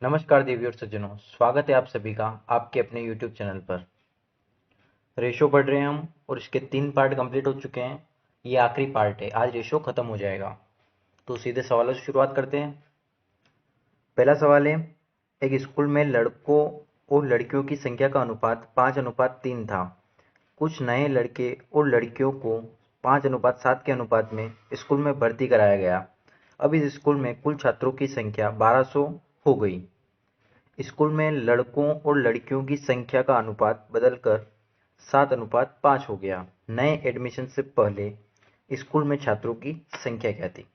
नमस्कार देवी और सज्जनों, स्वागत है आप सभी का आपके अपने YouTube चैनल पर। रेशो पढ़ रहे हैं हम और इसके 3 पार्ट कंप्लीट हो चुके हैं। ये आखिरी पार्ट है, आज रेशो खत्म हो जाएगा। तो सीधे सवालों से शुरुआत करते हैं। पहला सवाल है, एक स्कूल में लड़कों और लड़कियों की संख्या का अनुपात 5:3 था। कुछ नए लड़के और लड़कियों को 5:7 के अनुपात में स्कूल में भर्ती कराया गया। अब इस स्कूल में कुल छात्रों की संख्या 1200 हो गई। स्कूल में लड़कों और लड़कियों की संख्या का अनुपात बदलकर 7:5 हो गया। नए एडमिशन से पहले स्कूल में छात्रों की संख्या क्या थी?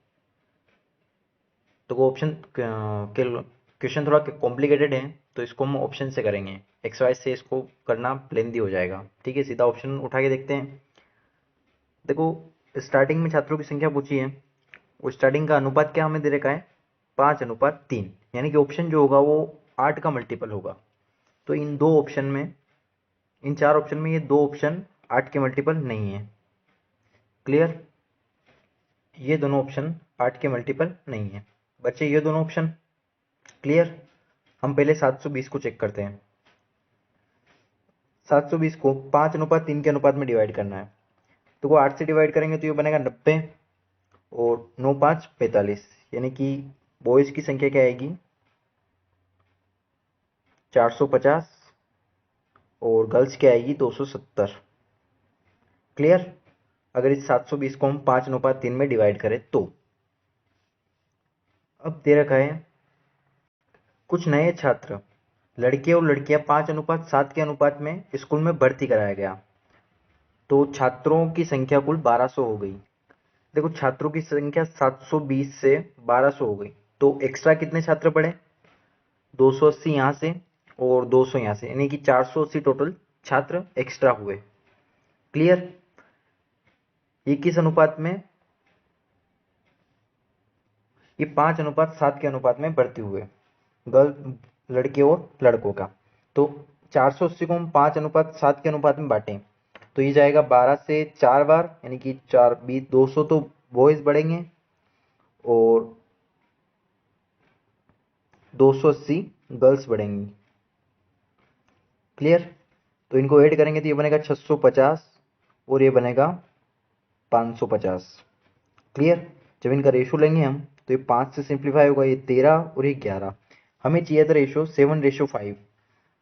तो वो ऑप्शन क्वेश्चन थोड़ा कॉम्प्लिकेटेड है, तो इसको हम ऑप्शन से करेंगे। एक्स वाई से इसको करना लेंदी हो जाएगा। ठीक है, सीधा ऑप्शन उठा के देखते हैं। देखो, स्टार्टिंग में छात्रों की संख्या पूछी है, वो स्टार्टिंग का अनुपात क्या हमें दे रखा है? 5:3, यानी कि ऑप्शन जो होगा वो 8 का मल्टीपल होगा। तो इन दो ऑप्शन में, इन 4 ऑप्शन में ये 2 ऑप्शन 8 के मल्टीपल नहीं है। क्लियर? ये दोनों ऑप्शन 8 के मल्टीपल नहीं है। बच्चे, ये दोनों ऑप्शन क्लियर? हम पहले 720 को चेक करते हैं। 720 को 5:3 के अनुपात में डिवाइड करना है। तो वो 8 से डिवाइड करेंगे तो ये बनेगा 90 और 9 5 45, यानी कि बॉयज़ की संख्या क्या आएगी? 450 और गर्ल्स की आएगी 270। क्लियर? अगर इस 720 को हम 5:3 में डिवाइड करें तो अब दे रखा है, कुछ नए छात्र लड़के और लड़कियां 5:7 के अनुपात में स्कूल में भर्ती कराया गया। तो छात्रों की संख्या कुल 1200 हो गई। देखो, छात्रों की संख्या 720 से 1200 हो गई, तो एक्स्ट्रा कितने छात्र पड़े? 280 यहाँ से और 200 यहाँ से, यानी कि 480 टोटल छात्र एक्स्ट्रा हुए। क्लियर? ये किस अनुपात में? ये 5:7 के अनुपात में भर्ती हुए गर्ल, लड़के और लड़कों का। तो 480 को हम 5:7 के अनुपात में बांटें तो ये जाएगा 12 से 4 बार, यानी कि 4 20 200 तो बॉयज बढ़ेंगे और 280 गर्ल्स बढ़ेंगी। क्लियर? तो इनको ऐड करेंगे तो ये बनेगा 650 और ये बनेगा 550। क्लियर? जब इनका रेशो लेंगे हम तो ये 5 से सिंप्लीफाई होगा, ये 13 और ये 11। हमें चाहिए था रेशो 7:5।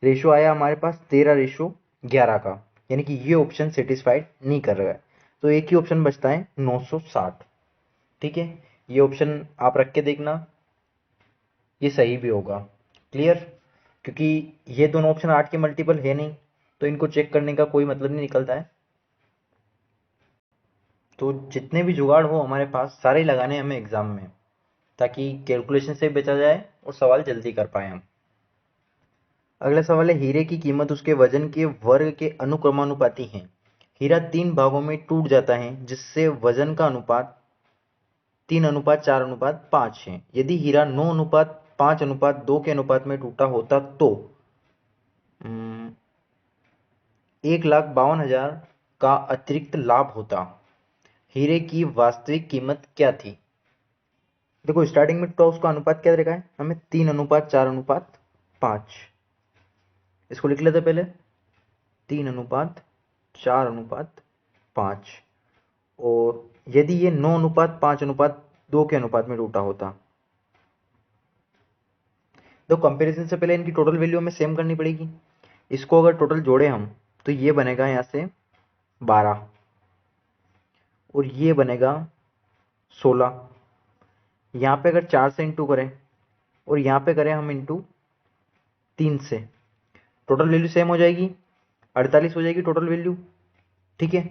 रेशो आया हमारे पास 13:11 का, यानी कि ये ऑप्शन सेटिस्फाइड नहीं कर रहा है। तो एक ही ऑप्शन बचता है 960। ठीक है, ये ऑप्शन आप रख के देखना, ये सही भी होगा। क्लियर? क्योंकि ये दोनों ऑप्शन 8 के मल्टीपल है नहीं, तो इनको चेक करने का कोई मतलब नहीं निकलता है। तो जितने भी जुगाड़ हो हमारे पास सारे लगाने हमें एग्जाम में, ताकि कैलकुलेशन से बचा जाए और सवाल जल्दी कर पाए हम। अगला सवाल है, हीरे की कीमत उसके वजन के वर्ग के अनुक्रमानुपाती है। हीरा 3 भागों में टूट जाता है जिससे वजन का अनुपात 3:4:5 है। यदि हीरा 9:5:2 के अनुपात में टूटा होता तो 1,52,000 का अतिरिक्त लाभ होता। हीरे की वास्तविक कीमत क्या थी? देखो, स्टार्टिंग में तो उसका अनुपात क्या देखा है हमें? 3:4:5। इसको लिख लेते पहले, 3:4:5। और यदि ये 9:5:2 के अनुपात में टूटा होता, तो कंपैरिजन से पहले इनकी टोटल वैल्यू हमें सेम करनी पड़ेगी। इसको अगर टोटल जोड़े हम तो ये बनेगा यहाँ से 12 और ये बनेगा 16। यहाँ पे अगर 4 से इंटू करें और यहाँ पे करें हम इंटू 3 से, टोटल वैल्यू सेम हो जाएगी, 48 हो जाएगी टोटल वैल्यू। ठीक है,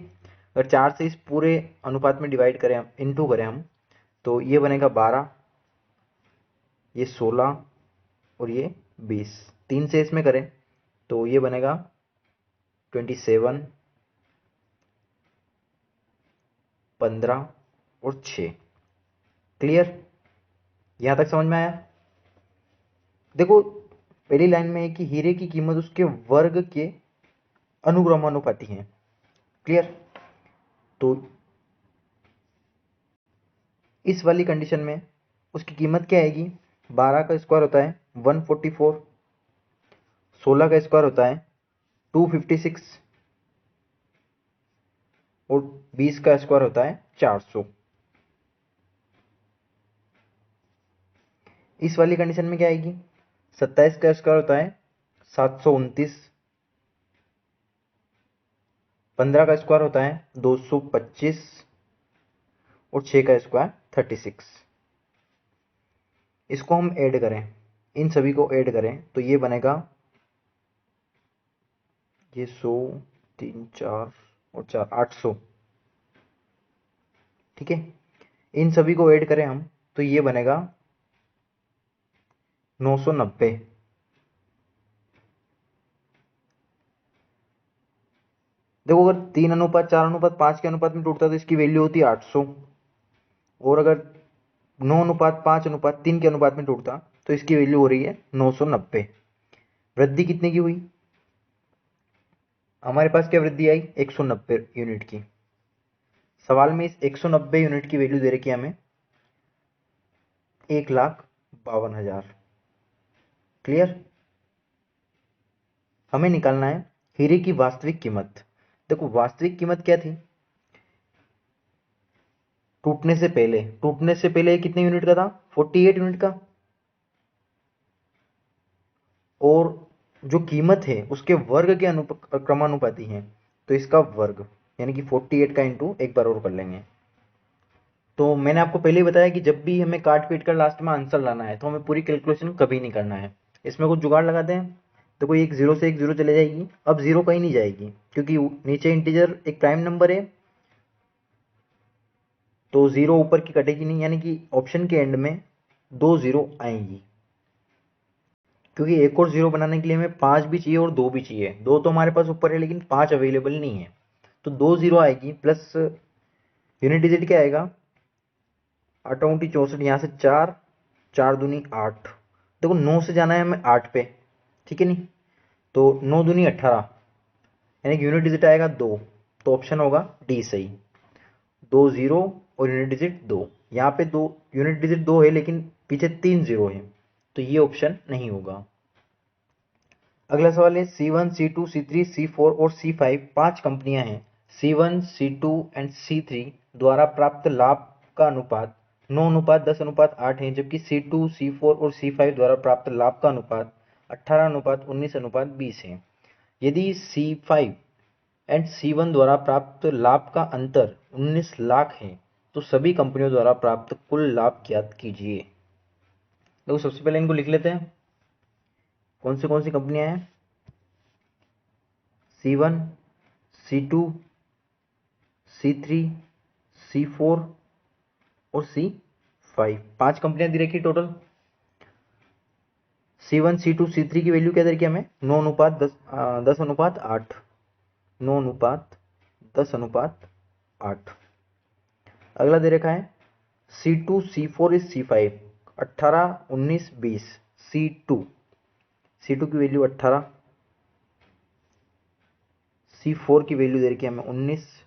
अगर 4 से इस पूरे अनुपात में डिवाइड करें हम, इंटू करें हम, तो ये बनेगा 12, ये 16 और ये 20। 3 से इसमें करें तो ये बनेगा 27, 15 और 6। क्लियर? यहां तक समझ में आया? देखो, पहली लाइन में है कि हीरे की कीमत उसके वर्ग के अनुक्रमानुपाती है। क्लियर? तो इस वाली कंडीशन में उसकी कीमत क्या आएगी? 12 का स्क्वायर होता है 144, 16 का स्क्वायर होता है 256 और 20 का स्क्वायर होता है 400। इस वाली कंडीशन में क्या आएगी, 27 का स्क्वायर होता है 729, 15 का स्क्वायर होता है 225 और 6 का स्क्वायर 36। इसको हम ऐड करें, इन सभी को ऐड करें तो ये बनेगा, ये 100, 3, 4 और 4 800। ठीक है, इन सभी को ऐड करें हम तो ये बनेगा 990। देखो अगर 3:4:5 के अनुपात में टूटता तो इसकी वैल्यू होती 800, और अगर 9:5:3 के अनुपात में टूटता तो इसकी वैल्यू हो रही है 990। वृद्धि कितने की हुई, हमारे पास क्या वृद्धि आई 190 यूनिट की। सवाल में इस 190 यूनिट की वैल्यू दे रखी है हमें 1,52,000। क्लियर। हमें निकालना है हीरे की वास्तविक कीमत। देखो वास्तविक कीमत क्या थी, टूटने से पहले कितने यूनिट का था, 48 यूनिट का, और जो कीमत है उसके वर्ग के क्रमानुपाती है, तो इसका वर्ग यानी कि 48 का इंटू एक बार और कर लेंगे। तो मैंने आपको पहले ही बताया कि जब भी हमें काट पीट कर लास्ट में आंसर लाना है तो हमें पूरी कैलकुलेशन कभी नहीं करना है। इसमें कुछ जुगाड़ लगाते हैं। तो कोई एक जीरो से एक जीरो चले जाएगी, अब जीरो कहीं नहीं जाएगी क्योंकि नीचे इंटीजर एक प्राइम नंबर है, तो जीरो ऊपर की कटेगी नहीं, यानी कि ऑप्शन के एंड में 2 जीरो आएंगी। क्योंकि एक और जीरो बनाने के लिए हमें 5 भी चाहिए और 2 भी चाहिए, 2 तो हमारे पास ऊपर है लेकिन 5 अवेलेबल नहीं है, तो 2 जीरो आएगी प्लस यूनिट डिजिट क्या आएगा 8×64, यहाँ से 4, 4×2 8। देखो 9 से जाना है हमें 8 पे, ठीक है नहीं, तो 9×2 18, यानी कि यूनिट डिजिट आएगा 2, तो ऑप्शन होगा डी सही। 2 जीरो और यूनिट डिजिट 2, यहाँ पे 2 यूनिट डिजिट 2 है लेकिन पीछे 3 जीरो है, तो ये ऑप्शन नहीं होगा। अगला सवाल है C1, C2, C3, C4 और C5 5 कंपनियां हैं। C1, C2 एंड C3 द्वारा प्राप्त लाभ का अनुपात 9:10:8 है, जबकि C2, C4 और C5 द्वारा प्राप्त लाभ का अनुपात 18:19:20 है। यदि C5 एंड C1 द्वारा प्राप्त लाभ का अंतर 19 लाख है तो सभी कंपनियों द्वारा प्राप्त कुल लाभ ज्ञात कीजिए। तो सबसे पहले इनको लिख लेते हैं, कौन सी कंपनियां हैं, C1, C2, C3, C4 और C5, 5 कंपनियां दी रखी टोटल। C1, C2, C3 की वैल्यू क्या दे रखी है हमें 9:10:8, 9:10:8। अगला दे रखा है C2, C4 is C5, 18:19:20। C2 की वैल्यू 18, C4 की वैल्यू दे रखी है हमें 19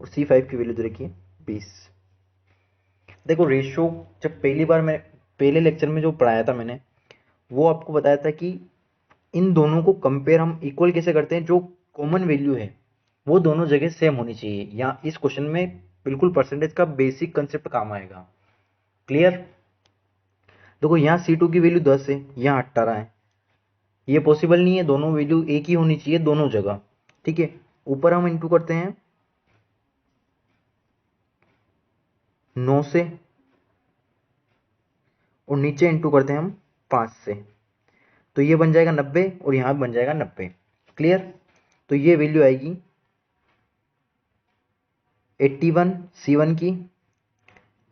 और C5 की वैल्यू दे रखी है 20। देखो रेशियो जब पहले लेक्चर में जो पढ़ाया था मैंने, वो आपको बताया था कि इन दोनों को कंपेयर हम इक्वल कैसे करते हैं, जो कॉमन वैल्यू है वो दोनों जगह सेम होनी चाहिए। या इस क्वेश्चन में बिल्कुल परसेंटेज का बेसिक कंसेप्ट काम आएगा। क्लियर। देखो यहाँ C2 की वैल्यू 10 है, यहाँ 18 है, ये पॉसिबल नहीं है, दोनों वैल्यू एक ही होनी चाहिए दोनों जगह। ठीक है, ऊपर हम इंटू करते हैं 9 से और नीचे इंटू करते हैं हम 5 से, तो ये बन जाएगा 90 और यहाँ बन जाएगा 90। क्लियर। तो ये वैल्यू आएगी 81 C1 की,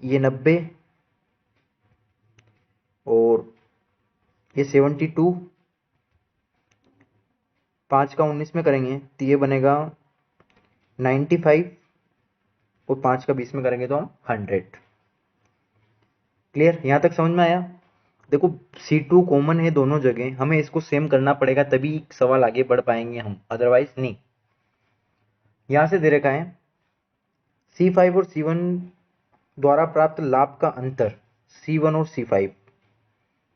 ये 90 और ये 72, 5 का 19 में करेंगे तो ये बनेगा 95 और 5 का 20 में करेंगे तो हम 100। क्लियर, यहाँ तक समझ में आया। देखो C2 कॉमन है दोनों जगह, हमें इसको सेम करना पड़ेगा तभी सवाल आगे बढ़ पाएंगे हम, अदरवाइज नहीं। यहां से दे रखा है C5 और C1 द्वारा प्राप्त लाभ का अंतर C1 और C5,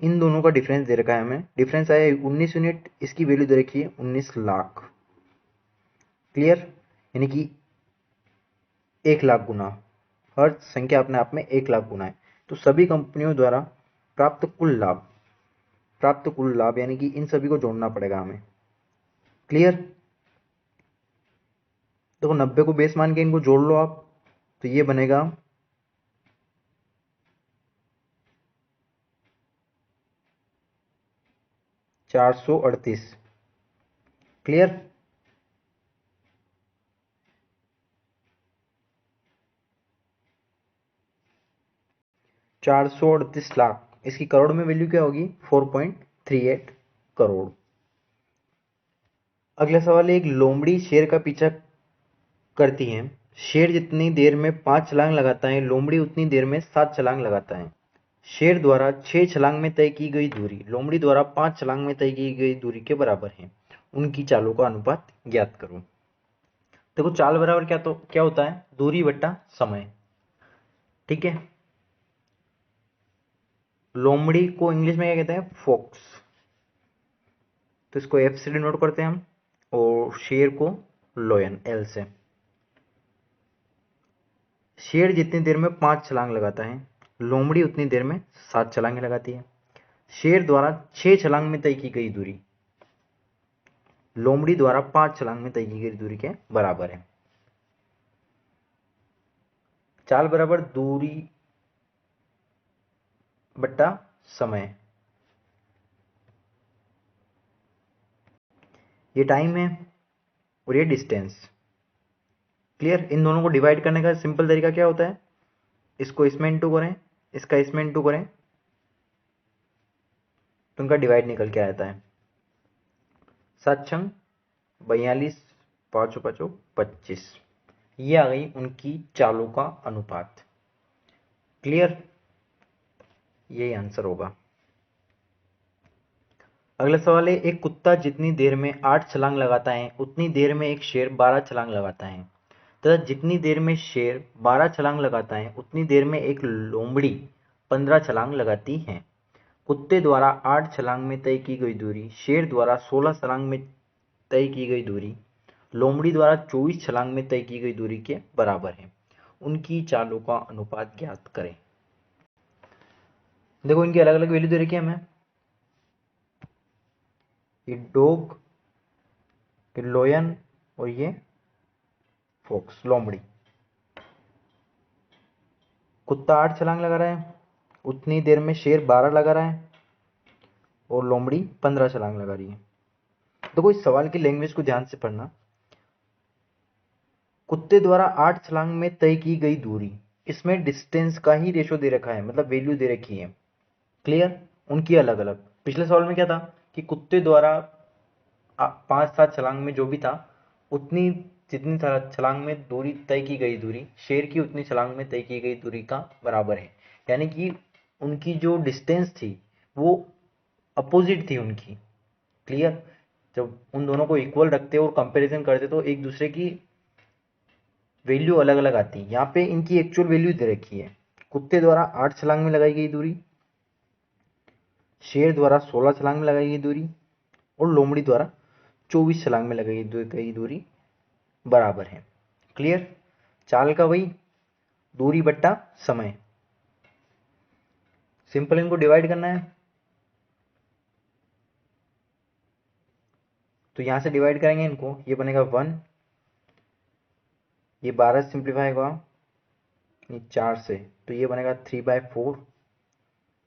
इन दोनों का डिफरेंस दे रखा है हमें। डिफरेंस आया 19 यूनिट, इसकी वैल्यू दे रखी है 19 लाख। क्लियर? यानी कि 1 लाख गुना, हर संख्या अपने आप में 1 लाख गुना है। तो सभी कंपनियों द्वारा प्राप्त कुल लाभ यानी कि इन सभी को जोड़ना पड़ेगा हमें। क्लियर? देखो 90 को बेस मान के इनको जोड़ लो आप, तो ये बनेगा 438। क्लियर? $438 लाख, इसकी करोड़ में वैल्यू क्या होगी? 4.38 करोड़। अगला सवाल है, एक लोमड़ी शेर का पीछा करती है। शेर जितनी देर में 5 छलांग लगाता है, लोमड़ी उतनी देर में 7 छलांग लगाता है। शेर द्वारा 6 छलांग में तय की गई दूरी लोमड़ी द्वारा 5 छलांग में तय की गई दूरी के बराबर है। उनकी चालों का अनुपात ज्ञात करो। देखो चाल बराबर क्या होता है? दूरी बट्टा समय। ठीक है, लोमड़ी को इंग्लिश में क्या कहते हैं? फॉक्स। तो इसको एफ से डिनोट करते हैं हम, और शेर को लोयन, एल से। शेर जितनी देर में 5 छलांग लगाता है, लोमड़ी उतनी देर में 7 छलांगे लगाती है। शेर द्वारा 6 छलांग में तय की गई दूरी लोमड़ी द्वारा 5 छलांग में तय की गई दूरी के बराबर है। चाल बराबर दूरी बट्टा समय। ये टाइम है और ये डिस्टेंस। क्लियर? इन दोनों को डिवाइड करने का सिंपल तरीका क्या होता है? इसको इसमें इंटू करें, इसका इसमें इंटू करें, तो उनका डिवाइड निकल के आता है। 7 छंग 42, 5 5 25। ये आ गई उनकी चालों का अनुपात। क्लियर? यही आंसर होगा। अगला सवाल है, एक कुत्ता जितनी देर में 8 छलांग लगाता है, उतनी देर में एक शेर 12 छलांग लगाता है, तथा जितनी देर में शेर 12 छलांग लगाता है, उतनी देर में एक लोमड़ी 15 छलांग लगाती है। कुत्ते द्वारा 8 छलांग में तय की गई दूरी शेर द्वारा 16 छलांग में तय की गई दूरी लोमड़ी द्वारा 24 छलांग में तय की गई दूरी के बराबर है। उनकी चालों का अनुपात ज्ञात करें। देखो इनकी अलग अलग वैल्यू दे रखी है हमें। ये डॉग, ये लोयन, और ये फॉक्स, लोमड़ी। कुत्ता 8 छलांग लगा रहा है, उतनी देर में शेर 12 लगा रहा है, और लोमड़ी 15 छलांग लगा रही है। देखो इस सवाल की लैंग्वेज को ध्यान से पढ़ना। कुत्ते द्वारा 8 छलांग में तय की गई दूरी, इसमें डिस्टेंस का ही रेशो दे रखा है, मतलब वैल्यू दे रखी है। क्लियर? उनकी अलग अलग। पिछले सवाल में क्या था कि कुत्ते द्वारा 5-7 छलांग में जो भी था, उतनी जितनी छलांग में दूरी तय की गई दूरी शेर की उतनी छलांग में तय की गई दूरी का बराबर है। यानी कि उनकी जो डिस्टेंस थी वो अपोजिट थी उनकी। क्लियर? जब उन दोनों को इक्वल रखते और कंपैरिजन करते तो एक दूसरे की वैल्यू अलग अलग आती है। यहाँ पे इनकी एक्चुअल वैल्यू दे रखी है। कुत्ते द्वारा 8 छलांग में लगाई गई दूरी, शेर द्वारा 16 छलांग में लगाई गई दूरी, और लोमड़ी द्वारा 24 छलांग में लगाई गई दूरी बराबर है। क्लियर? चाल का वही दूरी बट्टा समय। सिंपल इनको डिवाइड करना है, तो यहां से डिवाइड करेंगे इनको, ये बनेगा 1, ये 12 से सिंप्लीफाई होगा, ये 4 से, तो ये बनेगा 3/4,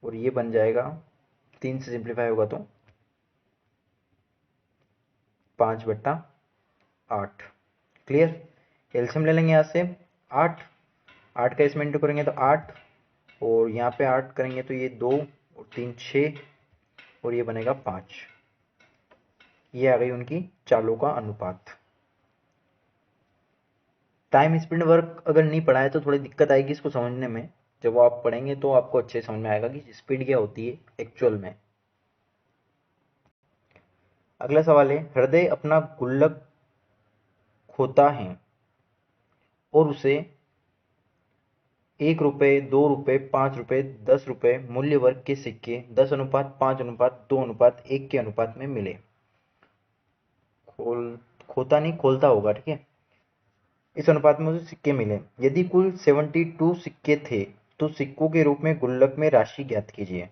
और ये बन जाएगा 3 से सिंप्लीफाई होगा तो 5/8। क्लियर? एलसीएम ले लेंगे यहाँ से 8, 8 का इसमें इंटू करेंगे तो 8, और यहाँ पे 8 करेंगे तो ये 2 और 3 6, और ये बनेगा 5। ये आ गई उनकी चालों का अनुपात। टाइम स्पीड वर्क अगर नहीं पढ़ा है तो थोड़ी दिक्कत आएगी इसको समझने में। जब वो आप पढ़ेंगे तो आपको अच्छे समझ में आएगा कि स्पीड क्या होती है एक्चुअल में। अगला सवाल है, हृदय अपना गुल्लक खोता है और उसे 1 रुपये, 2 रुपये, 5 रुपये, 10 रुपये मूल्य वर्ग के सिक्के 10:5:5:1 के अनुपात में मिले। खोता नहीं खोलता होगा, ठीक है। इस अनुपात में मुझे सिक्के मिले। यदि कुल 72 सिक्के थे तो सिक्कों के रूप में गुल्लक में राशि ज्ञात कीजिए।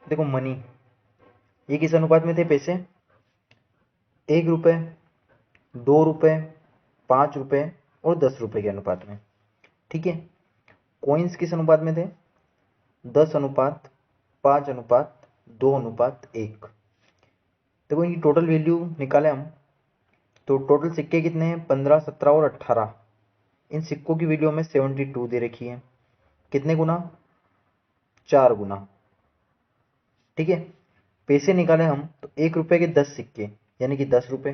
देखो मनी, ये किस अनुपात में थे पैसे? 1 रुपये, 2 रुपये, 5 रुपये और 10 रुपये के अनुपात में, ठीक है। कॉइन्स किस अनुपात में थे? 10:5:2:1। देखो इनकी टोटल वैल्यू निकाले हम, तो टोटल सिक्के कितने हैं? 15, 17 और 18। इन सिक्कों की वैल्यू हमें 72 दे रखी है। कितने गुना? 4 गुना, ठीक है। पैसे निकाले हम, तो 1 रुपये के 10 सिक्के यानी कि 10 रुपये,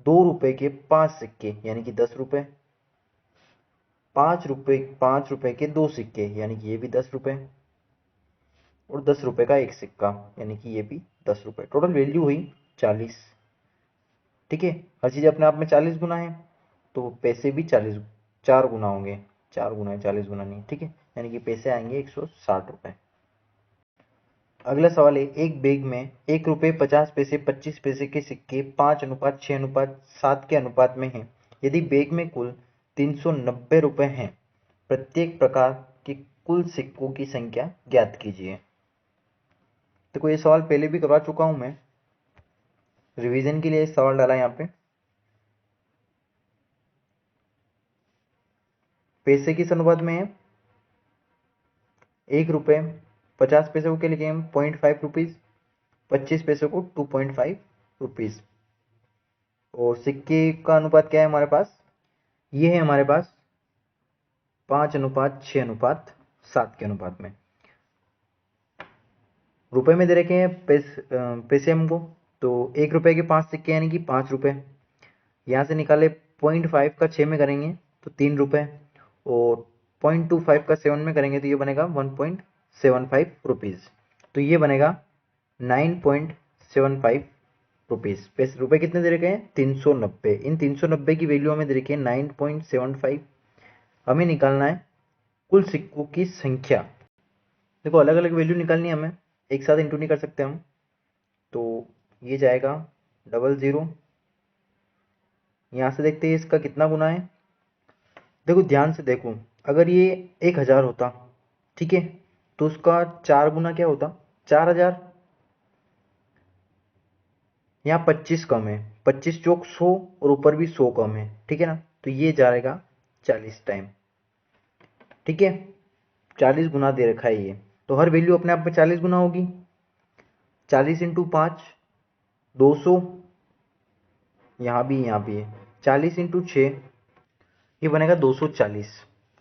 2 रुपये के 5 सिक्के यानी कि 10 रुपये, 5 रुपये के 2 सिक्के यानी कि ये भी 10 रुपये, और 10 रुपये का एक सिक्का यानी कि ये भी 10 रुपये। टोटल वैल्यू हुई 40, ठीक है। हर चीज अपने आप में 40 गुना है, तो पैसे भी 4 गुना होंगे। 4 गुना है, 40 गुना नहीं, ठीक है। यानी कि पैसे आएंगे 160 रुपये। अगला सवाल है, एक बैग में 1 रुपये 50 पैसे 25 पैसे के सिक्के 5:6:7 के अनुपात में हैं। यदि बैग में कुल 390 रुपये हैं, प्रत्येक प्रकार के कुल सिक्कों की संख्या ज्ञात कीजिए। देखो ये सवाल पहले भी करवा चुका हूं मैं, रिवीजन के लिए सवाल डाला यहाँ पे। पैसे किस अनुपात में है? 1 रुपये, 50 पैसे को क्या लिखे हम? 0.5 रुपीज, 25 पैसे को 2.5 रुपीज। और सिक्के का अनुपात क्या है हमारे पास? ये है हमारे पास 5:6:7 के अनुपात में। रुपए में दे रखे हैं पैसे हमको, तो 1 रुपये के 5 सिक्के यानी कि 5 रुपये। यहाँ से निकाले 0.5 का 6 में करेंगे तो 3 रुपये, और 0.25 का 7 में करेंगे तो ये बनेगा 1.75 रुपीज़। तो ये बनेगा 9.75 रुपीज़। पैसे रुपये कितने दे रखे हैं? 390। इन 390 की वैल्यू हमें दे रखी है 9.75। हमें निकालना है कुल सिक्कों की संख्या। देखो अलग अलग वैल्यू निकालनी है हमें, एक साथ इंटू नहीं कर सकते हम। तो ये जाएगा 00। यहाँ से देखते हैं इसका कितना गुना है। देखो ध्यान से देखो, अगर ये 1000 होता, ठीक है, तो उसका 4 गुना क्या होता? 4000। यहाँ 25 कम है, 25 चौक 100 और ऊपर भी 100 कम है, ठीक है ना। तो ये जाएगा 40 टाइम, ठीक है। 40 गुना दे रखा है ये, तो हर वैल्यू अपने आप में 40 गुना होगी। 40 इंटू 5 200, यहाँ भी है। 40 इंटू 6 ये बनेगा 240,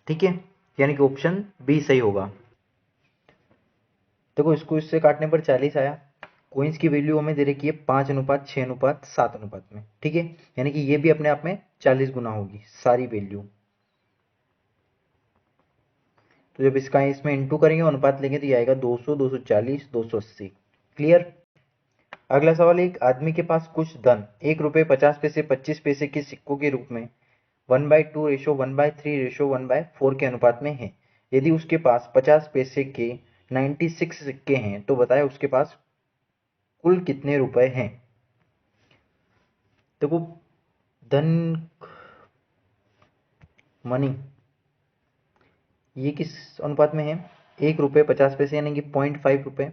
ठीक है। यानी कि ऑप्शन बी सही होगा। देखो इसको इससे काटने पर 40 आया। कोइंस की वैल्यू हमें दे रखी है 5:6:7 अनुपात में, ठीक है। यानी कि ये भी अपने आप में 40 गुना होगी सारी वैल्यू। तो जब इसका इसमें इंटू करेंगे अनुपात लेंगे तो ये आएगा 200, 240, 280। क्लियर। अगला सवाल, एक आदमी के पास कुछ धन 1 रुपये 50 पैसे 25 पैसे के सिक्कों के रूप में 1/2:1/3:1/4 के अनुपात में है। यदि उसके पास 50 पैसे के 96 सिक्के हैं तो बताए उसके पास कुल कितने रुपए हैं। देखो धन, मनी, ये किस अनुपात में है? 1 रुपये 50 पैसे यानी कि 0.5 रुपये,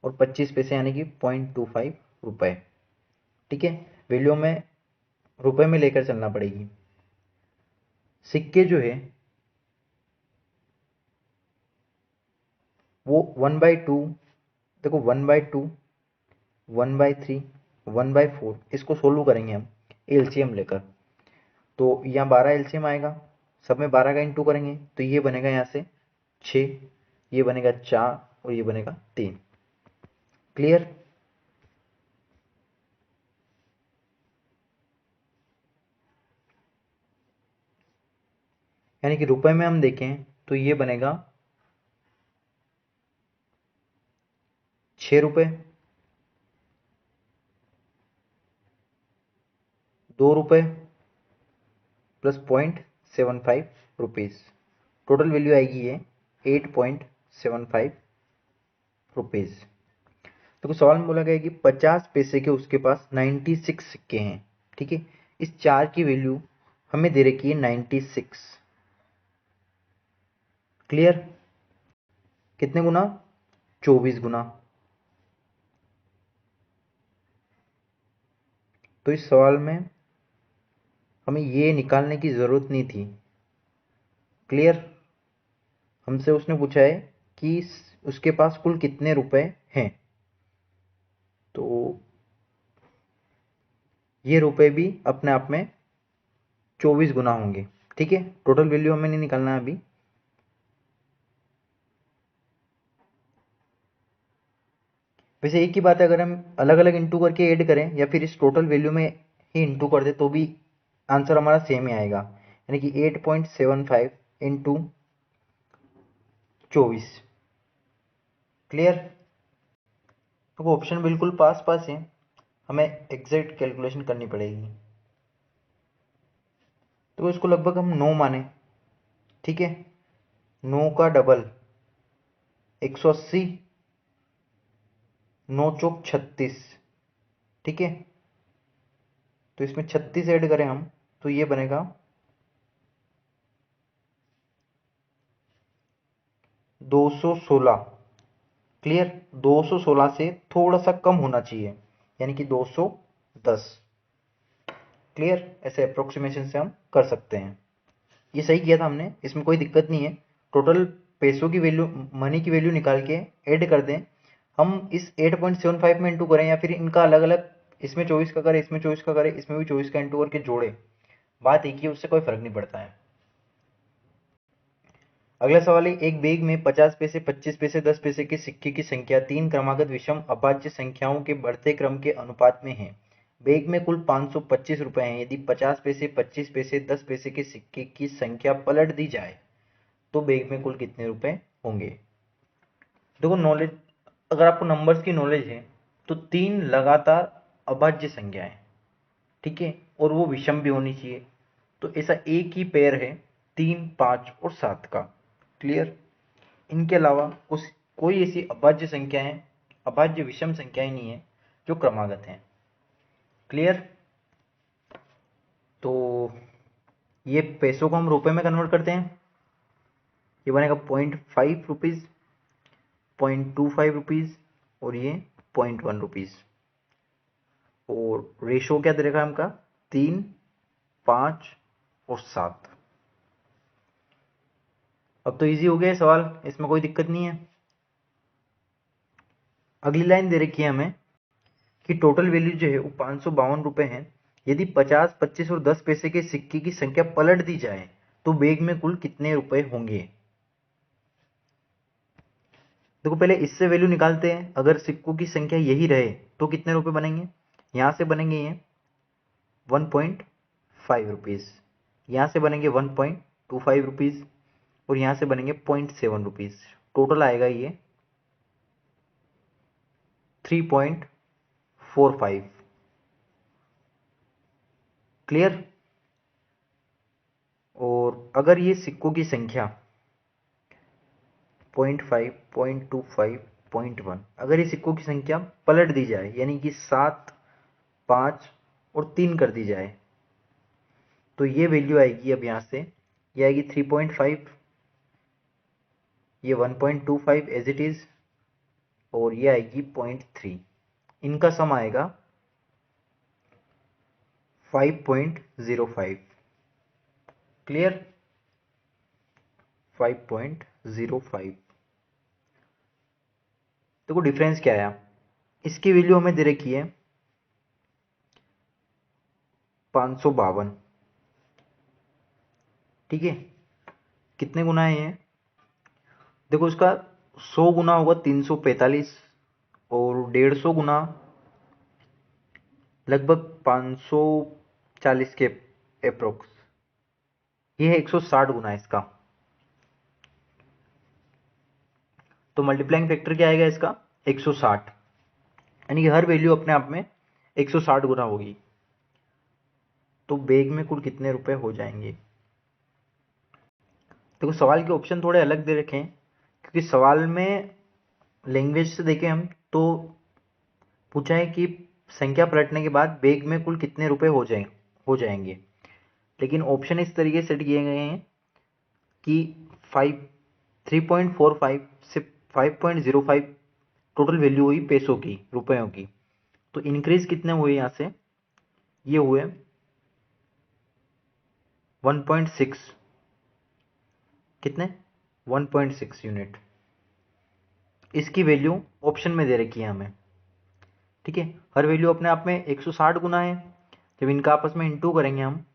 और 25 पैसे यानी कि 0.25 रुपये, ठीक है। वैल्यू में रुपए में लेकर चलना पड़ेगी। सिक्के जो है वो 1/2, देखो 1/2, 1/3, 1/4, इसको सोल्व करेंगे हम एलसीएम लेकर। तो यहाँ 12 एलसीएम आएगा, सब में 12 का इंटू करेंगे तो ये बनेगा यहाँ से 6, ये बनेगा 4 और ये बनेगा 3। क्लियर। यानी कि रुपए में हम देखें तो ये बनेगा 6 रुपये, 2 रुपये, प्लस 0.75 रुपीज़, टोटल वैल्यू आएगी ये 8.75 रुपीज़। तो सवाल में बोला गया कि 50 पैसे के उसके पास 96 सिक्के हैं। ठीक है, इस 4 की वैल्यू हमें दे रखी है 96। क्लियर? कितने गुना? 24 गुना। तो इस सवाल में हमें ये निकालने की ज़रूरत नहीं थी। क्लियर? हमसे उसने पूछा है कि उसके पास कुल कितने रुपए हैं, तो ये रुपए भी अपने आप में 24 गुना होंगे। ठीक है, टोटल वैल्यू हमें नहीं निकालना है अभी। वैसे एक ही बात है, अगर हम अलग अलग इंटू करके ऐड करें या फिर इस टोटल वैल्यू में ही इंटू कर दे तो भी आंसर हमारा सेम ही आएगा, यानी कि 8.75 इंटू 24। क्लियर? तो वो ऑप्शन बिल्कुल पास पास है, हमें एग्जैक्ट कैलकुलेशन करनी पड़ेगी। तो इसको लगभग हम 9 माने। ठीक है, 9 का डबल 180, 9 चौक 36। ठीक है, तो इसमें 36 ऐड करें हम तो ये बनेगा 216। क्लियर? 216 से थोड़ा सा कम होना चाहिए, यानी कि 210। क्लियर? ऐसे अप्रोक्सीमेशन से हम कर सकते हैं। ये सही किया था हमने, इसमें कोई दिक्कत नहीं है। टोटल पैसों की वैल्यू, मनी की वैल्यू निकाल के ऐड कर दें। हम इस 8.75 में इंटू करें या फिर इनका अलग अलग, इसमें 24 का करें, इसमें 24 का करें, इसमें भी 24 का इंटू करके जोड़े, बात एक ही, उससे कोई फर्क नहीं पड़ता है। अगला सवाल है, एक बैग में 50 पैसे, 25 पैसे, 10 पैसे के सिक्के की संख्या 3 क्रमागत विषम अभाज्य संख्याओं के बढ़ते क्रम के अनुपात में है। बैग में कुल 525 रुपए हैं। यदि 50 पैसे, 25 पैसे, 10 पैसे के सिक्के की संख्या पलट दी जाए तो बैग में कुल कितने रुपए होंगे? देखो नॉलेज, अगर आपको नंबर्स की नॉलेज है तो 3 लगातार अभाज्य संख्याएं, ठीक है, और वो विषम भी होनी चाहिए। तो ऐसा एक ही पेयर है 3, 5 और 7 का। क्लियर? इनके अलावा उस कोई ऐसी अभाज्य संख्याएं, अभाज्य विषम संख्याएं नहीं है जो क्रमागत हैं। क्लियर? तो ये पैसों को हम रुपए में कन्वर्ट करते हैं, ये बनेगा 0.5 रुपीज़, 0.25 रुपीज़ और ये 0.1 रुपीज़। और रेशो क्या दे रखा है हमका? 3, 5 और 7। अब तो इजी हो गया सवाल, इसमें कोई दिक्कत नहीं है। अगली लाइन दे रखी है हमें कि टोटल वैल्यू जो है वो 552 रुपए है। यदि 50, 25 और 10 पैसे के सिक्के की संख्या पलट दी जाए तो बैग में कुल कितने रुपए होंगे? देखो पहले इससे वैल्यू निकालते हैं। अगर सिक्कों की संख्या यही रहे तो कितने रुपए बनेंगे? यहां से बनेंगे ये 1.5 रुपीज, यहां से बनेंगे 1.25 रुपीज और यहां से बनेंगे 0.7 रुपीज। टोटल आएगा ये 3.45। क्लियर? और अगर ये सिक्कों की संख्या 0.5, 0.25, 0.1, अगर ये सिक्कों की संख्या पलट दी जाए यानी कि 7, 5 और 3 कर दी जाए तो ये वैल्यू आएगी, अब यहां से ये आएगी 3.5, ये 1.25 एज इट इज और ये आएगी 0.3। इनका सम आएगा 5.05। क्लियर? 5.05। देखो डिफरेंस क्या आया, इसकी वैल्यू हमें दे रखी है 552। ठीक है, कितने गुना है ये? देखो इसका 100 गुना होगा 345 और 150 गुना लगभग 540 के अप्रोक्स, ये है 160 गुना इसका। तो मल्टीप्लाइंग फैक्टर क्या आएगा इसका? 160, यानी कि हर वैल्यू अपने आप में 160 गुना होगी। तो बैग में कुल कितने रुपए हो जाएंगे। देखो सवाल के ऑप्शन थोड़े अलग दे रखे हैं, क्योंकि सवाल में लैंग्वेज से देखें हम तो पूछा है कि संख्या पलटने के बाद बैग में कुल कितने रुपए हो जाएंगे। लेकिन ऑप्शन इस तरीके से सेट किए गए हैं कि 3.45 से 5.05 टोटल वैल्यू हुई पैसों की, रुपयों की। तो इंक्रीज कितने हुए यहाँ से, ये हुए 1.6, कितने 1.6 यूनिट। इसकी वैल्यू ऑप्शन में दे रखी है हमें, ठीक है। हर वैल्यू अपने आप में 160 गुना है। जब इनका आपस में इंटू करेंगे हम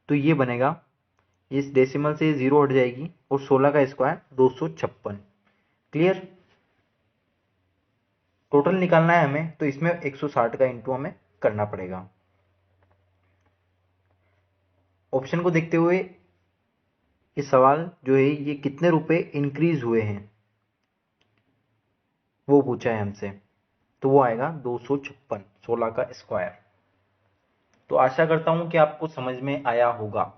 तो ये बनेगा, इस डेसिमल से 0 हट जाएगी और 16 का स्क्वायर 256। क्लियर। टोटल निकालना है हमें तो इसमें 160 का इंटू हमें करना पड़ेगा। ऑप्शन को देखते हुए ये सवाल जो है ये कितने रुपए इंक्रीज हुए हैं वो पूछा है हमसे, तो वो आएगा 256, 16 का स्क्वायर। तो आशा करता हूं कि आपको समझ में आया होगा,